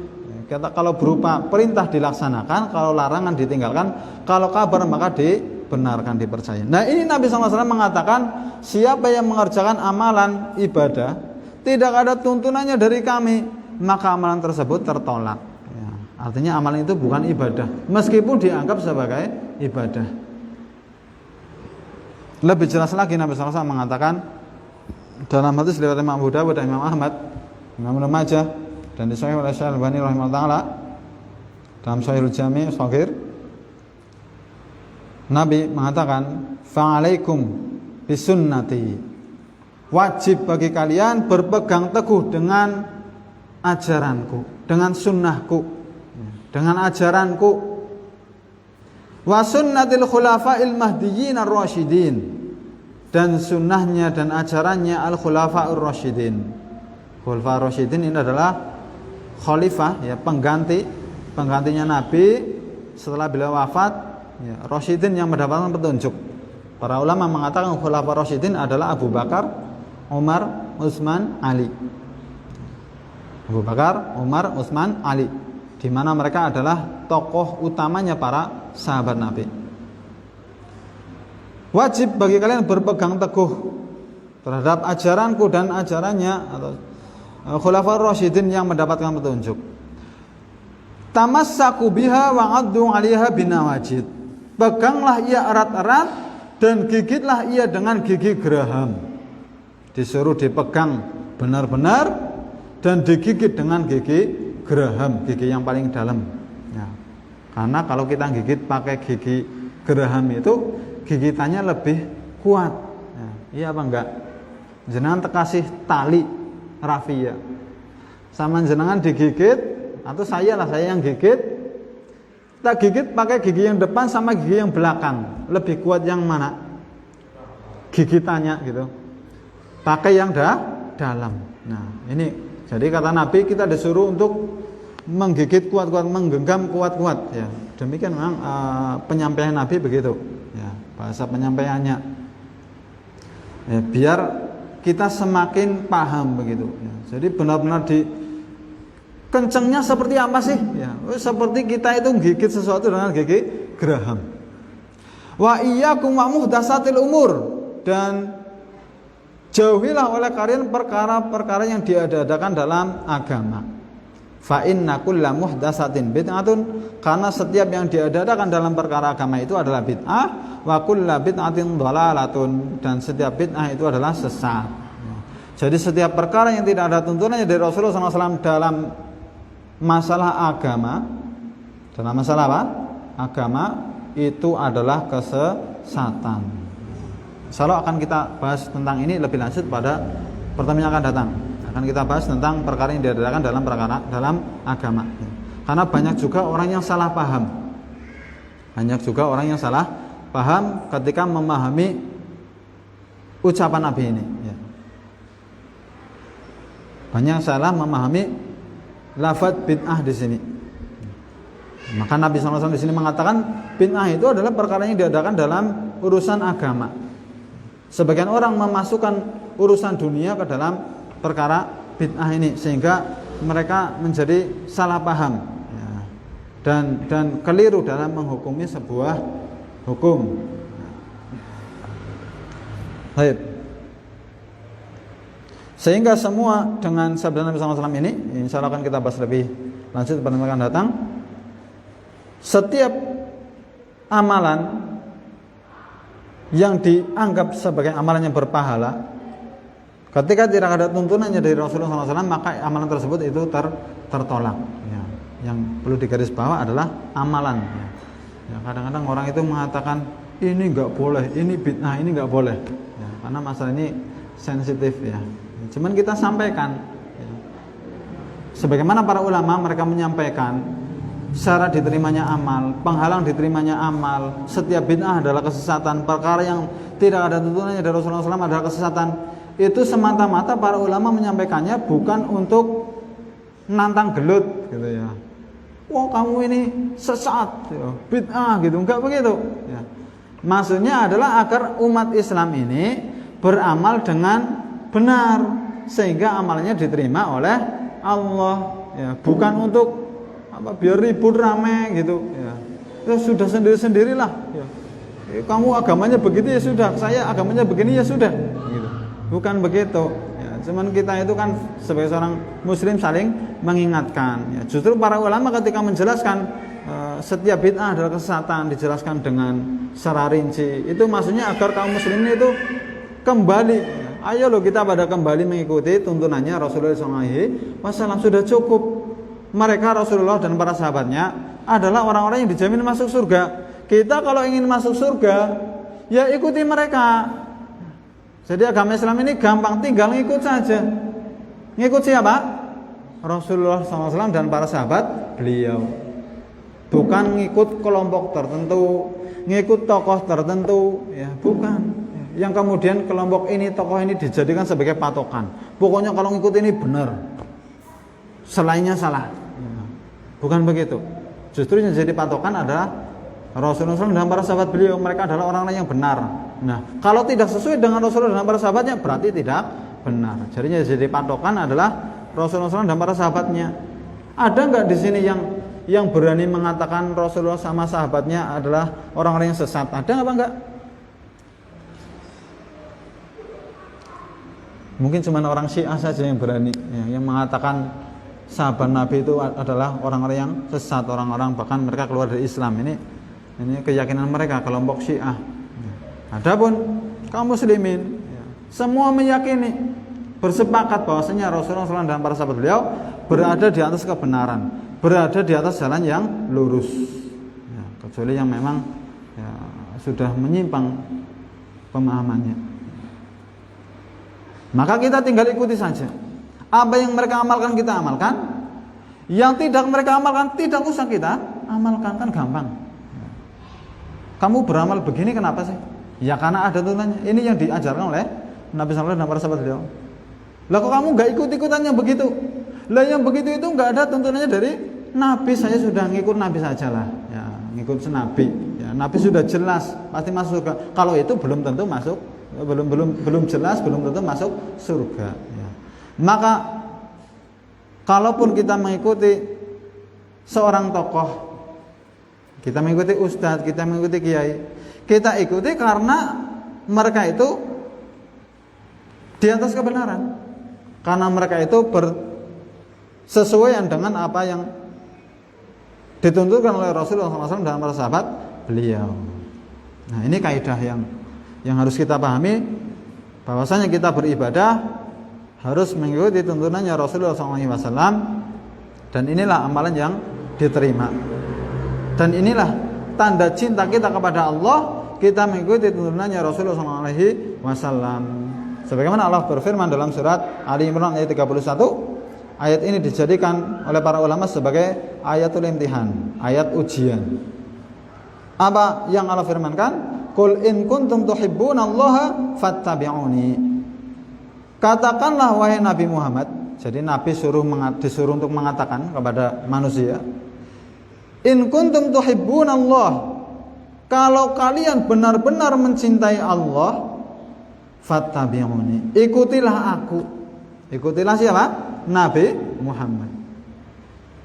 kalau berupa perintah dilaksanakan, kalau larangan ditinggalkan, kalau kabar maka dibenarkan, dipercaya. Nah ini Nabi SAW mengatakan, siapa yang mengerjakan amalan ibadah tidak ada tuntunannya dari kami, maka amalan tersebut tertolak. Ya, artinya amalan itu bukan ibadah, meskipun dianggap sebagai ibadah. Lebih jelas lagi Nabi SAW mengatakan dalam hadis riwayat Imam Abu Dawud dan Imam Ahmad, Imam Ibnu Majah, dan disahih oleh Syekh Al-Albani rahimahullah taala dalam Sahihul Jami' Shaghir, Nabi mengatakan, "Fa'alaikum bisunnati." Wajib bagi kalian berpegang teguh dengan ajaranku, dengan sunnahku, dengan ajaranku. Wa sunnatil khulafa'il mahdiyyin ar-rasyidin, dan sunnahnya dan ajarannya al-khulafa'ur rasyidin. Khulafa ar-rasyidin ini adalah khalifah, ya, penggantinya Nabi setelah beliau wafat, ya, Rasyidin yang mendapatkan petunjuk. Para ulama mengatakan khulafa Rasyidin adalah Abu Bakar, Umar, Utsman, Ali. Abu Bakar, Umar, Utsman, Ali, di mana mereka adalah tokoh utamanya para sahabat Nabi. Wajib bagi kalian berpegang teguh terhadap ajaranku dan ajarannya atau Khulafaur Rasyidin yang mendapatkan petunjuk. Tamassaku biha wa 'addu 'alaiha binawajid. Peganglah ia erat-erat dan gigitlah ia dengan gigi geraham. Disuruh dipegang benar-benar dan digigit dengan gigi geraham, gigi yang paling dalam. Ya. Karena kalau kita gigit pakai gigi geraham itu gigitannya lebih kuat. Ya. Iya apa enggak? Jenengan tekasih tali rafia, sama jenengan digigit atau saya yang gigit, tak gigit pakai gigi yang depan sama gigi yang belakang, lebih kuat yang mana gigitannya gitu, pakai yang dalam. Nah ini jadi kata Nabi, kita disuruh untuk menggigit kuat-kuat, menggenggam kuat-kuat, ya. Demikian memang penyampaian Nabi begitu, ya, bahasa penyampaiannya, ya, biar kita semakin paham begitu, ya. Jadi benar-benar kencengnya seperti apa sih, ya, seperti kita itu gigit sesuatu dengan gigi geraham. Wa iyyakum wa muhdatsatil umur, dan jauhilah oleh kalian perkara-perkara yang diadakan dalam agama. Fa inna kulla muhdatsatin bid'atun, karena setiap yang diadakan dalam perkara agama itu adalah bid'ah. Wa kulla bid'atin dhalalatun, dan setiap bid'ah itu adalah sesat. Jadi setiap perkara yang tidak ada tuntunannya dari Rasulullah SAW dalam masalah agama, dalam masalah apa? Agama, itu adalah kesesatan. Insyaallah akan kita bahas tentang ini lebih lanjut pada pertemuan yang akan datang. Akan kita bahas tentang perkara yang diadakan dalam agama. Karena banyak juga orang yang salah paham. Banyak juga orang yang salah paham ketika memahami ucapan Nabi ini, ya. Banyak salah memahami lafaz bid'ah di sini. Maka Nabi SAW di sini mengatakan bid'ah itu adalah perkara yang diadakan dalam urusan agama. Sebagian orang memasukkan urusan dunia ke dalam perkara bid'ah ini, sehingga mereka menjadi salah paham, ya, dan keliru dalam menghukumi sebuah hukum. Baik. Sehingga semua dengan sabda Nabi SAW ini, insya Allah akan kita bahas lebih lanjut pada yang akan datang. setiap amalan yang dianggap sebagai amalan yang berpahala, ketika tidak ada tuntunannya dari Rasulullah SAW, maka amalan tersebut itu tertolak. Ya. Yang perlu digarisbawahi adalah amalan. Ya, kadang-kadang orang itu mengatakan ini nggak boleh, ini bid'ah, ini nggak boleh. Ya, karena masalah ini sensitif ya. Cuman kita sampaikan, ya. Sebagaimana para ulama mereka menyampaikan, syarat diterimanya amal, penghalang diterimanya amal, setiap bid'ah adalah kesesatan, perkara yang tidak ada tuntunannya dari Rasulullah SAW adalah kesesatan. Itu semata-mata para ulama menyampaikannya bukan untuk nantang gelut gitu ya. Wah kamu ini sesat, ya, bid'ah gitu, enggak begitu. Ya. Maksudnya adalah agar umat Islam ini beramal dengan benar sehingga amalnya diterima oleh Allah. Ya, bukan untuk biar ribut rame gitu. Ya, ya sudah sendiri-sendirilah. Ya. Kamu agamanya begitu ya sudah, saya agamanya begini ya sudah. Gitu. Bukan begitu. Ya, cuman kita itu kan sebagai seorang muslim saling mengingatkan. Ya, justru para ulama ketika menjelaskan setiap bid'ah adalah kesesatan, dijelaskan dengan secara rinci. Itu maksudnya agar kaum muslimin itu kembali. Ya, ayo loh kita pada kembali mengikuti tuntunannya Rasulullah SAW. Sudah cukup. Mereka Rasulullah dan para sahabatnya adalah orang-orang yang dijamin masuk surga. Kita kalau ingin masuk surga, ya ikuti mereka. Jadi agama Islam ini gampang, tinggal ngikut saja. Ngikut siapa? Rasulullah SAW dan para sahabat beliau. Bukan ngikut kelompok tertentu, ngikut tokoh tertentu, ya bukan. Yang kemudian kelompok ini, tokoh ini dijadikan sebagai patokan. Pokoknya kalau ngikut ini benar, selainnya salah. Bukan begitu. Justru yang jadi patokan adalah Rasulullah SAW dan para sahabat beliau. Mereka adalah orang-orang yang benar. Nah, kalau tidak sesuai dengan Rasulullah dan para sahabatnya, berarti tidak benar. Jadi yang jadi patokan adalah Rasulullah SAW dan para sahabatnya. Ada nggak di sini yang berani mengatakan Rasulullah sama sahabatnya adalah orang-orang yang sesat? Ada apa enggak? Mungkin cuma orang Syiah saja yang berani, ya, yang mengatakan sahabat Nabi itu adalah orang-orang yang sesat, orang-orang bahkan mereka keluar dari Islam. Ini keyakinan mereka, kelompok Syiah. Adapun kaum muslimin, ya, semua meyakini, bersepakat bahwasanya Rasulullah SAW dan para sahabat beliau berada di atas kebenaran, berada di atas jalan yang lurus. Ya, kecuali yang memang ya, sudah menyimpang pemahamannya. Maka kita tinggal ikuti saja. Apa yang mereka amalkan kita amalkan. Yang tidak mereka amalkan tidak usah kita amalkan, kan gampang. Kamu beramal begini kenapa sih? Ya karena ada tuntunannya. Ini yang diajarkan oleh Nabi SAW dan para sahabat beliau. Lah kok kamu nggak ikut-ikutan yang begitu? Lah yang begitu itu nggak ada tuntunannya dari Nabi. Saya sudah ngikut Nabi sajalah. Ya, ngikut Nabi. Ya, Nabi sudah jelas pasti masuk surga. Kalau itu belum tentu masuk, belum jelas, belum tentu masuk surga. Ya. Maka kalaupun kita mengikuti seorang tokoh, kita mengikuti ustadz, kita mengikuti kiai, kita ikuti karena mereka itu di atas kebenaran, karena mereka itu bersesuaian dengan apa yang dituntutkan oleh Rasulullah SAW dan para sahabat beliau. Nah ini kaidah yang harus kita pahami, bahwasanya kita beribadah harus mengikuti tuntunannya Rasulullah SAW, dan inilah amalan yang diterima. Dan inilah tanda cinta kita kepada Allah, kita mengikuti tuntunannya Rasulullah SAW. Sebagaimana Allah berfirman dalam surat Ali Imran ayat 31, ayat ini dijadikan oleh para ulama sebagai ayatul imtihan, ayat ujian. Apa yang Allah firmankan? Qul in kuntum tuhibbunallaha fattabi'uni. Katakanlah wahai Nabi Muhammad. Jadi Nabi disuruh untuk mengatakan kepada manusia, in kuntum tuhibbunallah, kalau kalian benar-benar mencintai Allah, fattabi'uni, ikutilah aku. Ikutilah siapa? Nabi Muhammad.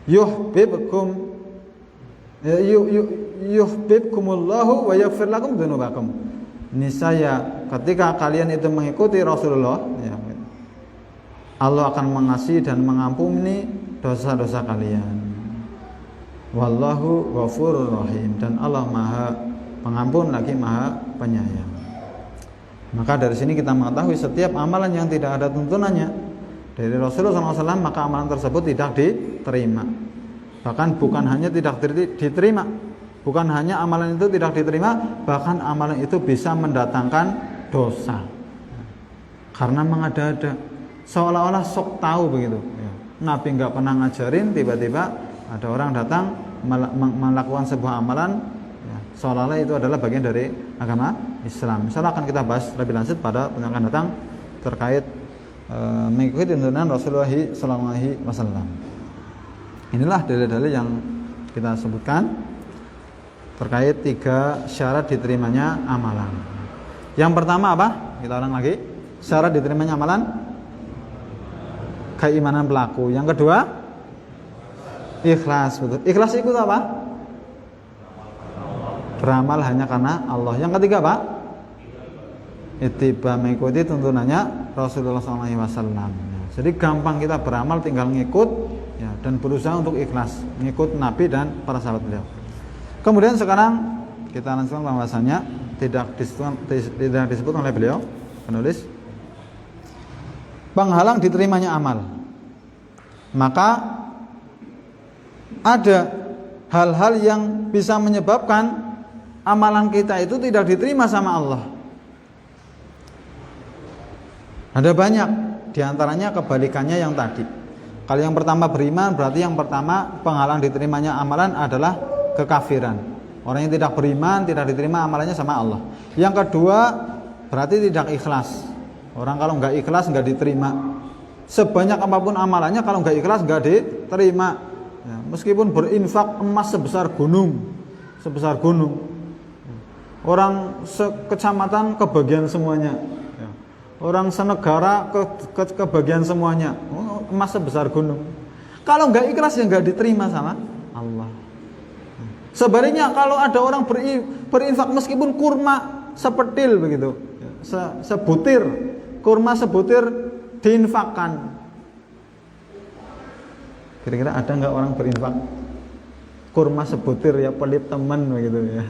Yuhibbukumullahu wa yaghfir lakum dzunubakum. Niscaya ketika kalian itu mengikuti Rasulullah, ya, Allah akan mengasihi dan mengampuni dosa-dosa kalian. Wallahu ghafurur rahim, dan Allah Maha Pengampun lagi Maha Penyayang. Maka dari sini kita mengetahui setiap amalan yang tidak ada tuntunannya dari Rasulullah SAW, maka amalan tersebut tidak diterima. Bahkan bukan hanya tidak diterima, bukan hanya amalan itu tidak diterima, bahkan amalan itu bisa mendatangkan dosa. Karena mengada-ada, seolah-olah sok tahu begitu. Nabi nggak pernah ngajarin, tiba-tiba ada orang datang melakukan sebuah amalan, seolah-olah itu adalah bagian dari agama Islam. Insyaallah akan kita bahas lebih lanjut pada yang akan datang terkait mengikuti tuntunan Rasulullah SAW. Inilah dalil-dalil yang kita sebutkan terkait 3 syarat diterimanya amalan. Yang pertama apa? Kita ulang lagi. Syarat diterimanya amalan, keimanan pelaku. Yang kedua, ikhlas. Betul. Ikhlas itu apa? Beramal hanya karena Allah. Yang ketiga apa? Ittiba, mengikuti tuntunannya Rasulullah SAW. Jadi gampang kita beramal, tinggal ngikut ya, dan berusaha untuk ikhlas, ngikut Nabi dan para sahabat beliau. Kemudian sekarang kita lanjutkan pembahasannya. Tidak disebut oleh beliau penulis penghalang diterimanya amal. Maka ada hal-hal yang bisa menyebabkan amalan kita itu tidak diterima sama Allah. Ada banyak, diantaranya kebalikannya yang tadi. Kalau yang pertama beriman, berarti yang pertama penghalang diterimanya amalan adalah kekafiran. Orang yang tidak beriman tidak diterima amalannya sama Allah. Yang kedua berarti tidak ikhlas. Orang kalau nggak ikhlas nggak diterima. Sebanyak apapun amalannya, kalau nggak ikhlas nggak diterima. Ya, meskipun berinfak emas sebesar gunung, orang sekecamatan kebagian semuanya, ya. Orang senegara kebagian semuanya, emas sebesar gunung. Kalau nggak ikhlas ya nggak diterima sama Allah. Sebaliknya kalau ada orang berinfak meskipun kurma sepetil begitu, sebutir kurma sebutir diinfakkan. Kira-kira ada nggak orang berinfak kurma sebutir ya pelit teman begitu ya?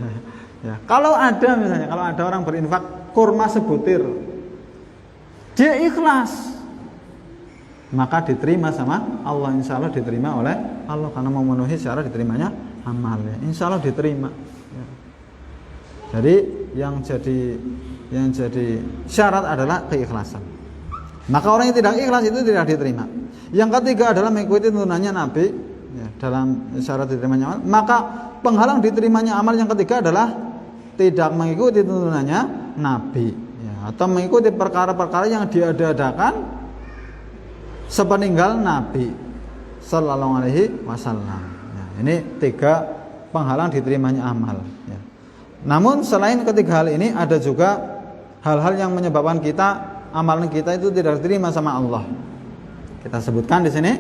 Ya, kalau ada misalnya, kalau ada orang berinfak kurma sebutir, dia ikhlas, maka diterima sama Allah. Insya Allah diterima oleh Allah karena memenuhi syarat diterimanya amalnya. Insya Allah diterima. Ya. Jadi yang jadi syarat adalah keikhlasan. Maka orang yang tidak ikhlas itu tidak diterima. Yang ketiga adalah mengikuti tuntunannya Nabi ya, dalam syarat diterimanya amal. Maka penghalang diterimanya amal yang ketiga adalah tidak mengikuti tuntunannya Nabi ya, atau mengikuti perkara-perkara yang diadakan sepeninggal Nabi Sallallahu Alaihi Wasallam. Ya, ini 3 penghalang diterimanya amal. Ya. Namun selain ketiga hal ini ada juga hal-hal yang menyebabkan amalan kita itu tidak diterima sama Allah. Kita sebutkan di sini,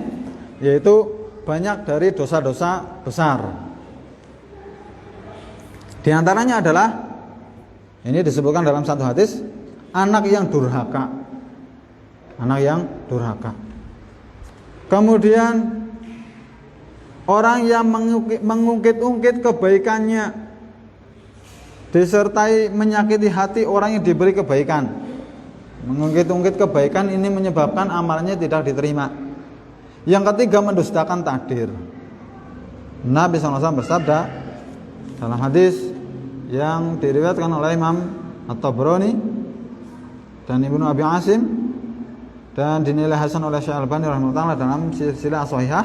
yaitu banyak dari dosa-dosa besar. Di antaranya adalah ini disebutkan dalam satu hadis, anak yang durhaka. Anak yang durhaka. Kemudian orang yang mengungkit-ungkit kebaikannya disertai menyakiti hati orang yang diberi kebaikan. Mengungkit-ungkit kebaikan ini menyebabkan amalnya tidak diterima. Yang ketiga, mendustakan takdir. Nabi SAW bersabda dalam hadis yang diriwayatkan oleh Imam At-Tabrani dan Ibnu Abi Asim dan dinilai hasan oleh Syekh Al-Albani rahimahullah dalam silsilah shahihah,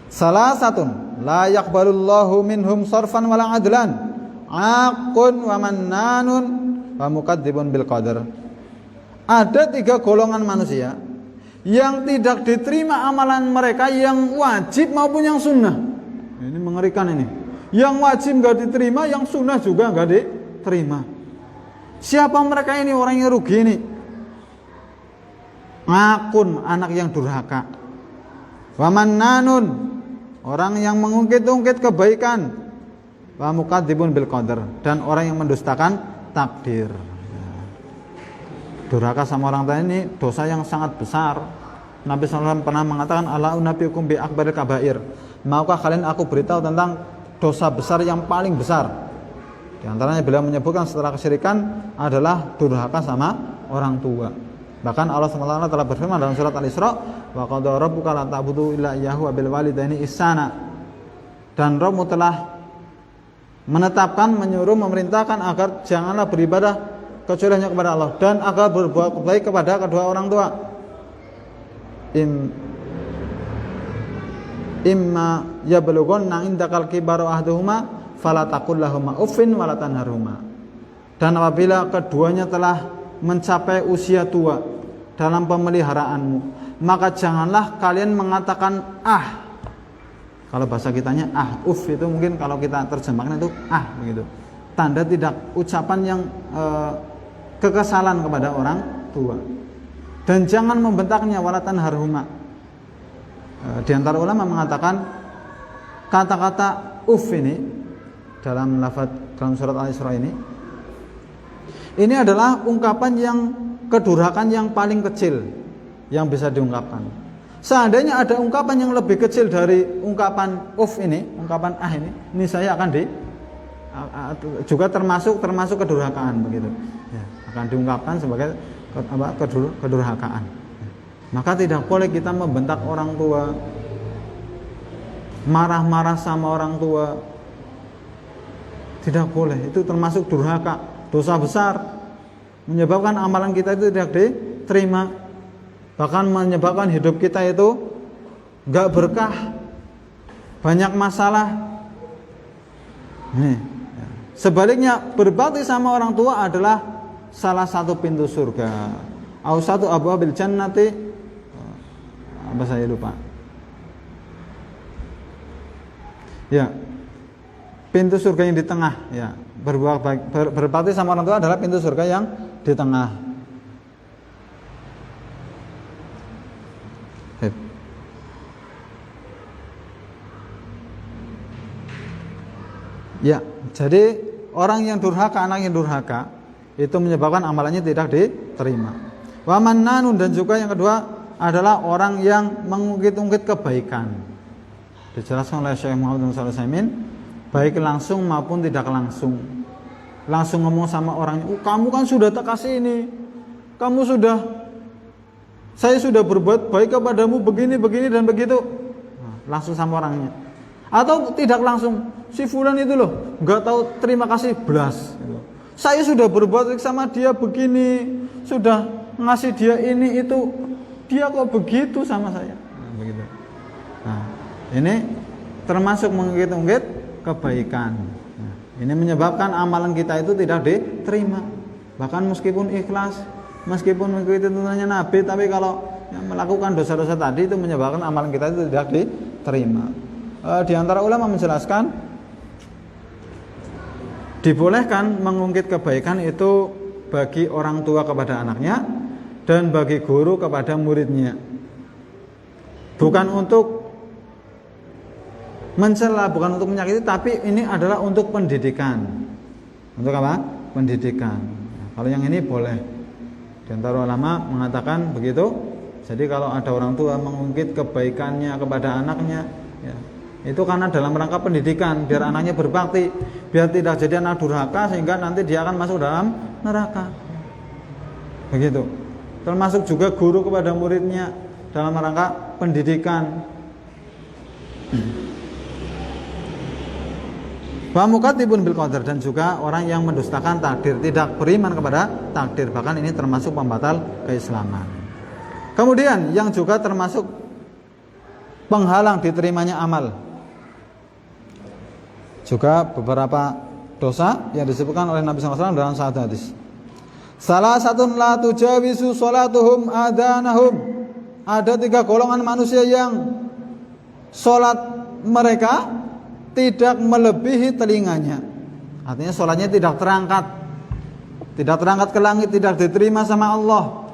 salasatun la yaqbalullahu minhum sarfan wala adlan, aqun wa mannanun wa mukadzibun bil qadar. Ada 3 golongan manusia yang tidak diterima amalan mereka, yang wajib maupun yang sunnah. Ini mengerikan ini. Yang wajib nggak diterima, yang sunnah juga nggak diterima. Siapa mereka ini? Orang yang rugi ini. Akun, anak yang durhaka. Wamannanun, orang yang mengungkit-ungkit kebaikan. Wa mukadzibun bil qadar, dan orang yang mendustakan takdir. Durhaka sama orang lain ini dosa yang sangat besar. Nabi SAW pernah mengatakan, ala unabbiukum bi akbaril kabair. Maukah kalian aku beritahu tentang dosa besar yang paling besar? Di antaranya beliau menyebutkan setelah kesyirikan adalah durhaka sama orang tua. Bahkan Allah SWT telah berfirman dalam surat Al-Isra, wa qadara rabbuka la ta'budu illa iyyahu wa bil walidaini ihsana. Dan Rabbmu telah menetapkan, menyuruh, memerintahkan agar janganlah beribadah kecuali hanya kepada Allah dan agar berbuat baik kepada kedua orang tua. Imma yablughanna indakal kibaru ahduhuma fala taqul lahumu uffin wala tanharhuma. Dan apabila keduanya telah mencapai usia tua dalam pemeliharaanmu, maka janganlah kalian mengatakan kalau bahasa kitanya uff, itu mungkin kalau kita terjemahkan itu begitu. Tanda tidak ucapan yang kekesalan kepada orang tua. Dan jangan membentaknya, wala tanharhuma. Di antara ulama mengatakan kata-kata uff ini dalam dalam surat Al-Isra ini adalah ungkapan yang kedurhakaan yang paling kecil yang bisa diungkapkan. Seandainya ada ungkapan yang lebih kecil dari ungkapan uff ini, ungkapan ini saya akan juga termasuk kedurhakaan begitu. Ya, akan diungkapkan sebagai kedurhakaan. Maka tidak boleh kita membentak orang tua, marah-marah sama orang tua. Tidak boleh, itu termasuk durhaka, dosa besar, menyebabkan amalan kita itu tidak diterima. Bahkan menyebabkan hidup kita itu gak berkah, banyak masalah. Sebaliknya, berbakti sama orang tua adalah salah satu pintu surga. Satu abwabil jannati, apa saya lupa. Ya, pintu surga yang di tengah. Ya, berbakti sama orang tua adalah pintu surga yang di tengah. Ya, jadi orang yang durhaka, anak yang durhaka itu menyebabkan amalannya tidak diterima. Wa mannanun, dan juga yang kedua adalah orang yang mengungkit-ungkit kebaikan. Dijelaskan oleh Syekh Muhammad bin Shalih Al-Utsaimin, baik langsung maupun tidak langsung. Langsung ngomong sama orangnya, kamu kan sudah tak kasih ini, saya sudah berbuat baik kepadamu begini dan begitu. Langsung sama orangnya. Atau tidak langsung, si fulan itu loh nggak tahu terima kasih belas. Saya sudah berbuat baik sama dia begini, sudah ngasih dia ini itu, dia kok begitu sama saya. Begitu. Nah, ini termasuk mengungkit-ungkit kebaikan. Nah, ini menyebabkan amalan kita itu tidak diterima. Bahkan meskipun ikhlas, meskipun mengikuti tuntunannya Nabi, tapi kalau melakukan dosa-dosa tadi itu menyebabkan amalan kita itu tidak diterima. Di antara ulama menjelaskan dibolehkan mengungkit kebaikan itu bagi orang tua kepada anaknya dan bagi guru kepada muridnya. Bukan untuk mencela, bukan untuk menyakiti, tapi ini adalah untuk pendidikan. Untuk apa? Pendidikan. Kalau yang ini boleh. Di antara ulama mengatakan begitu. Jadi kalau ada orang tua mengungkit kebaikannya kepada anaknya, ya, itu karena dalam rangka pendidikan, biar anaknya berbakti, biar tidak jadi anak durhaka sehingga nanti dia akan masuk dalam neraka. Begitu. Termasuk juga guru kepada muridnya dalam rangka pendidikan. Wa mukadzibun bil qadar, dan juga orang yang mendustakan takdir, tidak beriman kepada takdir, bahkan ini termasuk pembatal keislaman. Kemudian yang juga termasuk penghalang diterimanya amal, juga beberapa dosa yang disebutkan oleh Nabi SAW dalam satu hadis. Salah satu la tujawizu sholatuhum adanahum. Ada 3 golongan manusia yang sholat mereka tidak melebihi telinganya. Artinya sholatnya tidak terangkat ke langit, tidak diterima sama Allah.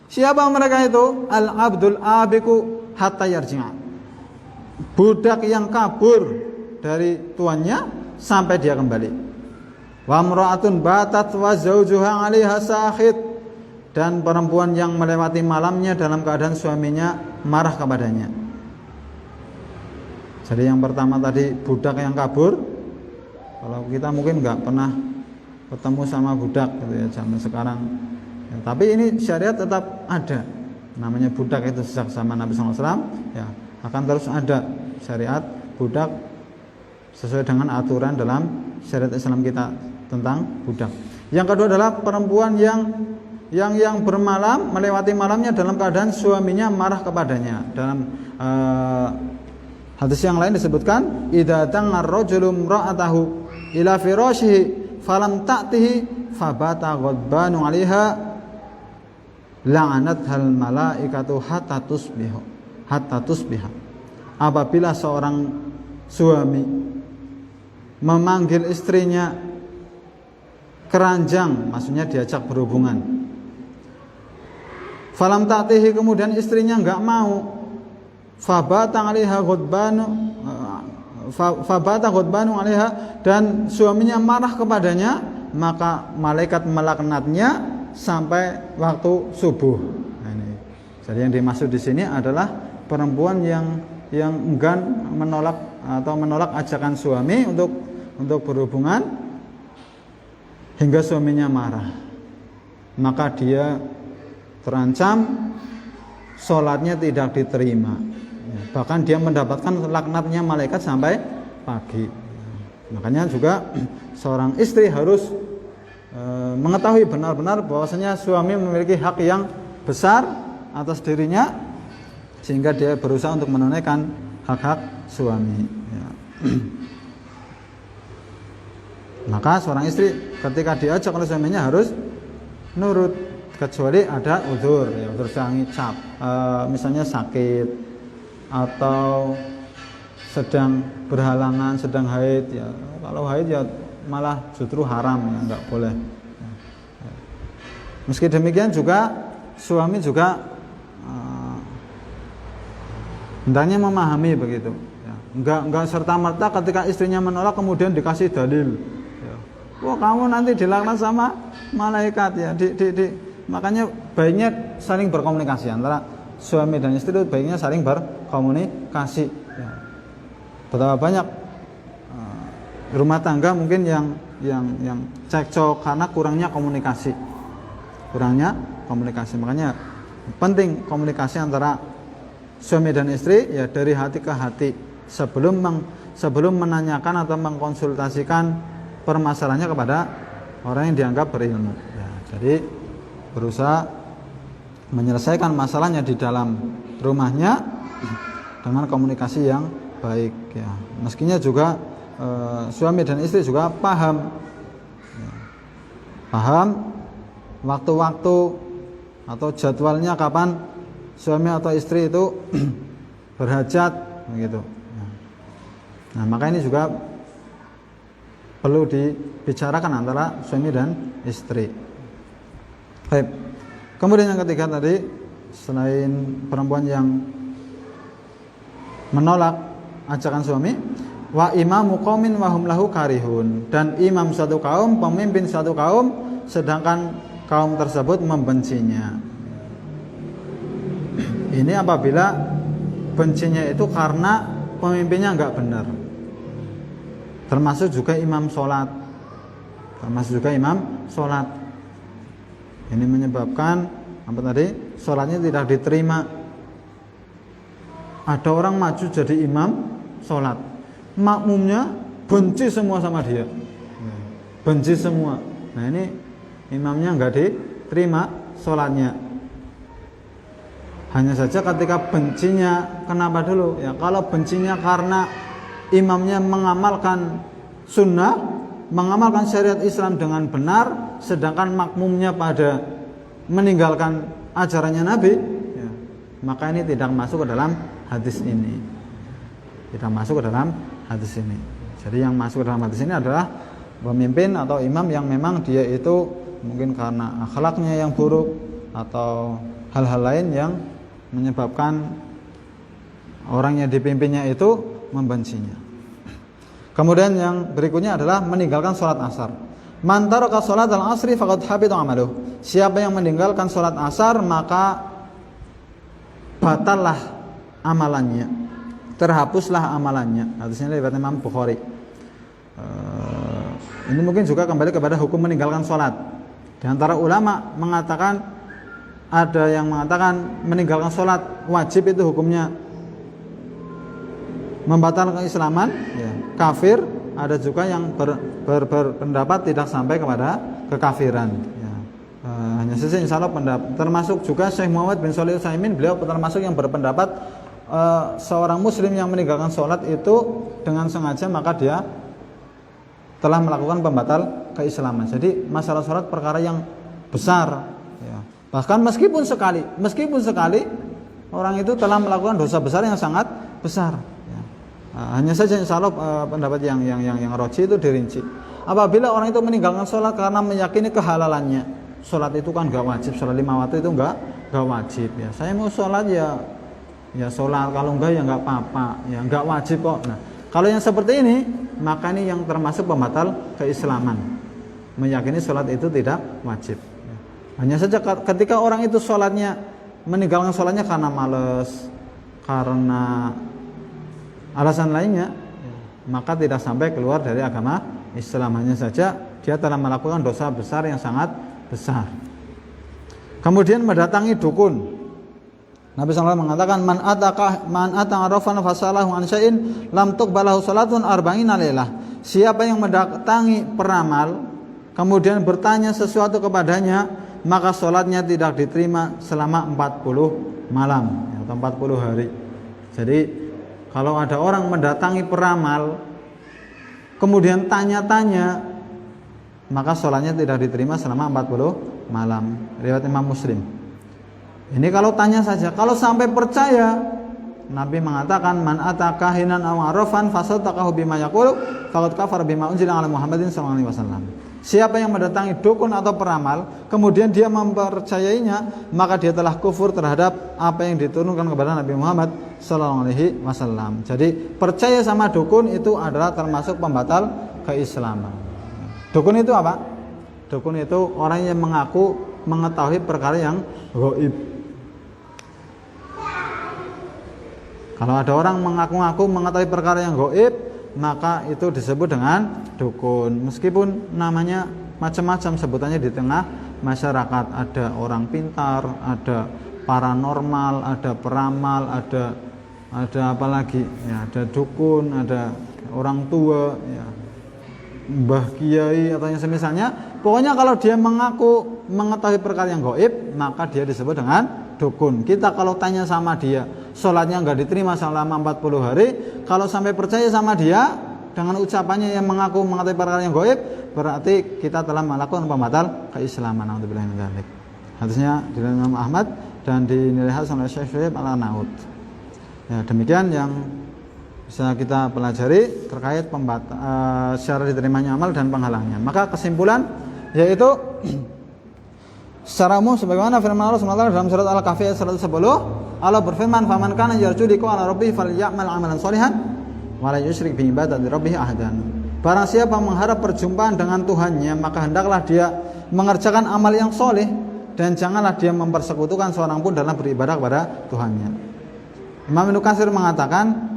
Siapa mereka itu? Al-abdul abiku hatta yarji'a. Budak yang kabur dari tuannya sampai dia kembali. Wa imra'atun batat wa zawjuha 'alaiha sakhit, dan perempuan yang melewati malamnya dalam keadaan suaminya marah kepadanya. Jadi yang pertama tadi budak yang kabur. Kalau kita mungkin nggak pernah ketemu sama budak gitu ya zaman sekarang. Ya, tapi ini syariat tetap ada. Namanya budak itu sejak zaman Nabi SAW ya akan terus ada syariat budak sesuai dengan aturan dalam syariat Islam kita tentang budak. Yang kedua adalah perempuan yang bermalam melewati malamnya dalam keadaan suaminya marah kepadanya. Dalam hadis yang lain disebutkan idza tangar rajulu imra'atahu ila firashihi falam ta'tihi fabata ghadbanu 'alaiha la'anat hal malaikatu hatta tusbiha. Apabila seorang suami memanggil istrinya keranjang, maksudnya diajak berhubungan, falam ta'tihi, kemudian istrinya enggak mau, fabata 'alaiha ghadbanu 'alaiha, dan suaminya marah kepadanya, maka malaikat melaknatnya sampai waktu subuh. Nah, ini. Jadi yang dimaksud di sini adalah perempuan yang enggan menolak ajakan suami untuk berhubungan hingga suaminya marah. Maka dia terancam sholatnya tidak diterima. Bahkan dia mendapatkan laknatnya malaikat sampai pagi. Makanya juga seorang istri harus mengetahui benar-benar bahwasanya suami memiliki hak yang besar atas dirinya, sehingga dia berusaha untuk menunaikan hak-hak suami ya. Maka seorang istri ketika diajak oleh suaminya harus nurut, kecuali ada udzur ya, udzur sangicap, misalnya sakit atau sedang berhalangan, sedang haid ya. Kalau haid ya malah justru haram ya, enggak boleh. Meski demikian juga suami juga hendaknya memahami begitu ya. Enggak serta-merta ketika istrinya menolak kemudian dikasih dalil ya. Wah, kamu nanti dilaknat sama malaikat ya. Makanya baiknya saling berkomunikasi antara suami dan istri, itu baiknya saling berkomunikasi ya. Betapa banyak rumah tangga mungkin yang cekcok karena kurangnya komunikasi. Makanya penting komunikasi antara suami dan istri ya, dari hati ke hati sebelum menanyakan atau mengkonsultasikan permasalahannya kepada orang yang dianggap berilmu ya. Jadi berusaha menyelesaikan masalahnya di dalam rumahnya dengan komunikasi yang baik ya. Meskinya juga suami dan istri juga paham waktu-waktu atau jadwalnya kapan suami atau istri itu berhajat begitu. Nah, maka ini juga perlu dibicarakan antara suami dan istri. Baik. Kemudian yang ketiga tadi, selain perempuan yang menolak ajakan suami, wa imamu qaumin wa hum lahu karihun, dan imam suatu kaum, pemimpin suatu kaum, sedangkan kaum tersebut membencinya. Ini apabila bencinya itu karena pemimpinnya enggak benar. Termasuk juga imam sholat. Ini menyebabkan apa tadi? Sholatnya tidak diterima. Ada orang maju jadi imam sholat, makmumnya benci semua sama dia, benci semua. Nah, ini imamnya enggak diterima sholatnya. Hanya saja ketika bencinya, kenapa dulu? Ya, kalau bencinya karena imamnya mengamalkan sunnah, mengamalkan syariat Islam dengan benar, sedangkan makmumnya pada meninggalkan ajarannya Nabi ya, maka ini tidak masuk ke dalam hadis ini. Tidak masuk ke dalam hadis ini. Jadi yang masuk ke dalam hadis ini adalah pemimpin atau imam yang memang dia itu mungkin karena akhlaknya yang buruk atau hal-hal lain yang menyebabkan orang yang dipimpinnya itu membencinya. Kemudian yang berikutnya adalah meninggalkan sholat asar. Man taraka salat al-asri faqad habita amaluh. Siapa yang meninggalkan salat asar maka batallah amalannya, terhapuslah amalannya. Hadisnya riwayat Imam Bukhari. Ini mungkin juga kembali kepada hukum meninggalkan salat. Di antara ulama mengatakan, ada yang mengatakan meninggalkan salat wajib itu hukumnya membatalkan keislaman, ya, kafir. Ada juga yang berpendapat tidak sampai kepada kekafiran, ya. Hanya saja insya Allah termasuk juga Syekh Muhammad bin Shalih Al-Utsaimin, beliau termasuk yang berpendapat seorang muslim yang meninggalkan sholat itu dengan sengaja maka dia telah melakukan pembatal keislaman. Jadi masalah sholat perkara yang besar, ya. Bahkan meskipun sekali orang itu telah melakukan dosa besar yang sangat besar. Hanya saja insya Allah pendapat yang roji itu dirinci. Apabila orang itu meninggalkan sholat karena meyakini kehalalannya, sholat itu kan gak wajib, sholat 5 waktu itu gak wajib, ya. Saya mau sholat ya sholat, kalau enggak ya nggak apa-apa, ya nggak wajib kok. Nah, kalau yang seperti ini maka ini yang termasuk pembatal keislaman, meyakini sholat itu tidak wajib. Hanya saja ketika orang itu meninggalkan sholatnya karena malas, karena alasan lainnya, maka tidak sampai keluar dari agama Islam. Hanya saja dia telah melakukan dosa besar yang sangat besar. Kemudian mendatangi dukun. Nabi SAW mengatakan, man ata arafan fasalahu an syai'in lam tuqbalahu salatun arba'ina lailah. Siapa yang mendatangi peramal kemudian bertanya sesuatu kepadanya, maka salatnya tidak diterima selama 40 malam, atau 40 hari. Jadi kalau ada orang mendatangi peramal kemudian tanya-tanya, maka sholatnya tidak diterima selama 40 malam. Riwayat Imam Muslim. Ini kalau tanya saja. Kalau sampai percaya, Nabi mengatakan, man ata kahinan aw arafan fasadaqahu bima yaqulu faqad kafara bima unzila ala Muhammadin sallallahu alaihi wasallam. Siapa yang mendatangi dukun atau peramal kemudian dia mempercayainya, maka dia telah kufur terhadap apa yang diturunkan kepada Nabi Muhammad sallallahu alaihi wasallam. Jadi percaya sama dukun itu adalah termasuk pembatal keislaman. Dukun itu apa? Dukun itu orang yang mengaku mengetahui perkara yang gaib. Kalau ada orang mengaku-ngaku mengetahui perkara yang gaib, maka itu disebut dengan dukun. Meskipun namanya macam-macam sebutannya di tengah masyarakat. Ada orang pintar, ada paranormal, ada peramal, ada apa lagi? Ya, ada dukun, ada orang tua, ya, mbah kiai atau yang semisalnya. Pokoknya kalau dia mengaku mengetahui perkara yang gaib, maka dia disebut dengan dukun. Kita kalau tanya sama dia, sholatnya nggak diterima selama 40 hari, kalau sampai percaya sama dia dengan ucapannya yang mengaku mengetahui perkara yang gaib, berarti kita telah melakukan pembatal keislaman. Alhamdulillah min dzalik. Hadisnya dari Imam Ahmad dan dinilai hasan oleh Syekh Syuaib Al-Arnaud. Ya, demikian yang bisa kita pelajari terkait syarat diterimanya amal dan penghalangnya. Maka kesimpulan yaitu secara umum sebagaimana firman Allah SWT dalam surat Al-Kahfi ayat 110, Allah berfirman, "Faman kana yarju liqa ala rabbih falyamal amalan sholihan wa la yusyrik bi ibadati rabbih ahadan." Barang siapa mengharap perjumpaan dengan Tuhannya, maka hendaklah dia mengerjakan amal yang soleh dan janganlah dia mempersekutukan seorang pun dalam beribadah kepada Tuhannya. Imam Ibnu Katsir mengatakan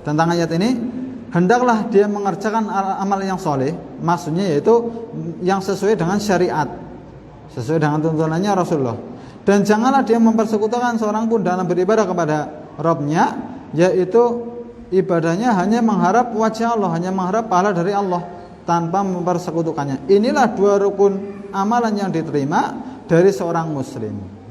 tentang ayat ini, hendaklah dia mengerjakan amal yang soleh, maksudnya yaitu yang sesuai dengan syariat, sesuai dengan tuntunannya Rasulullah. Dan janganlah dia mempersekutukan seorang pun dalam beribadah kepada Rabb-nya, yaitu ibadahnya hanya mengharap wajah Allah, hanya mengharap pahala dari Allah tanpa mempersekutukannya. Inilah dua rukun amalan yang diterima dari seorang muslim.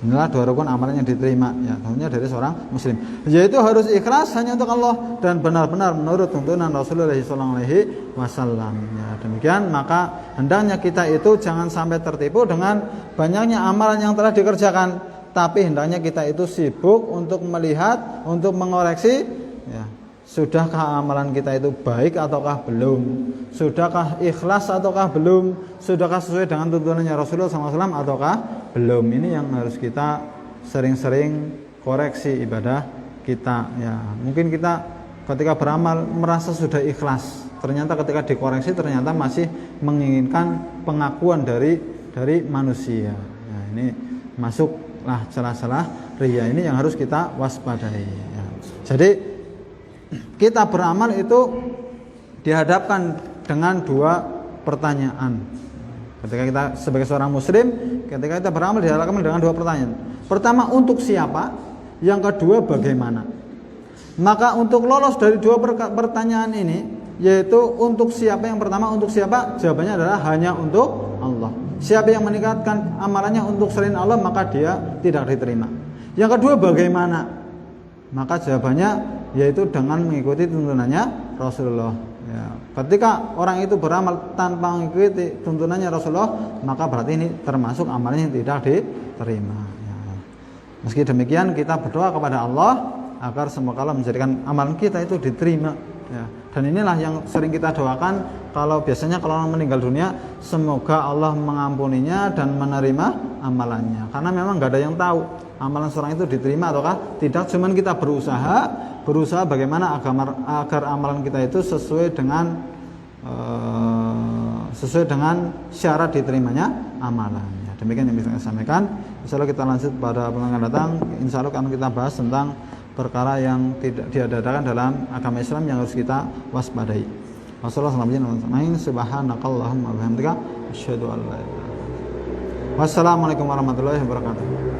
Inilah dua rukun amalan yang diterima, ya, tentunya dari seorang muslim, yaitu harus ikhlas hanya untuk Allah dan benar-benar menurut tuntunan Rasulullah SAW. Ya, demikian maka hendaknya kita itu jangan sampai tertipu dengan banyaknya amalan yang telah dikerjakan, tapi hendaknya kita itu sibuk untuk melihat, untuk mengoreksi, ya, sudahkah amalan kita itu baik ataukah belum, sudahkah ikhlas ataukah belum, sudahkah sesuai dengan tuntunannya Rasulullah SAW ataukah belum. Ini yang harus kita sering-sering koreksi ibadah kita, ya. Mungkin kita ketika beramal merasa sudah ikhlas, ternyata ketika dikoreksi ternyata masih menginginkan pengakuan dari manusia. Nah, ini masuklah celah-celah riya ini yang harus kita waspadai. Ya. Jadi kita beramal itu dihadapkan dengan dua pertanyaan. Ketika kita sebagai seorang muslim, ketika kita beramal dihadapkan dengan dua pertanyaan. Pertama, untuk siapa? Yang kedua, bagaimana? Maka untuk lolos dari dua pertanyaan ini, yaitu untuk siapa, yang pertama untuk siapa? Jawabannya adalah hanya untuk Allah. Siapa yang meningkatkan amalannya untuk selain Allah, maka dia tidak diterima. Yang kedua, bagaimana? Maka jawabannya yaitu dengan mengikuti tuntunannya Rasulullah. Ya. Ketika orang itu beramal tanpa mengikuti tuntunannya Rasulullah, maka berarti ini termasuk amalnya yang tidak diterima. Ya. Meski demikian kita berdoa kepada Allah agar semoga Allah menjadikan amalan kita itu diterima. Ya. Dan inilah yang sering kita doakan biasanya kalau orang meninggal dunia, semoga Allah mengampuninya dan menerima amalannya. Karena memang nggak ada yang tahu amalan seorang itu diterima ataukah tidak. Cuman kita berusaha bagaimana agar amalan kita itu sesuai dengan syarat diterimanya amalannya. Demikian yang bisa saya sampaikan. Insyaallah kita lanjut pada pertemuan datang. Insyaallah akan kita bahas tentang perkara yang tidak diadakan dalam agama Islam yang harus kita waspadai. Wassalamualaikum warahmatullahi wabarakatuh.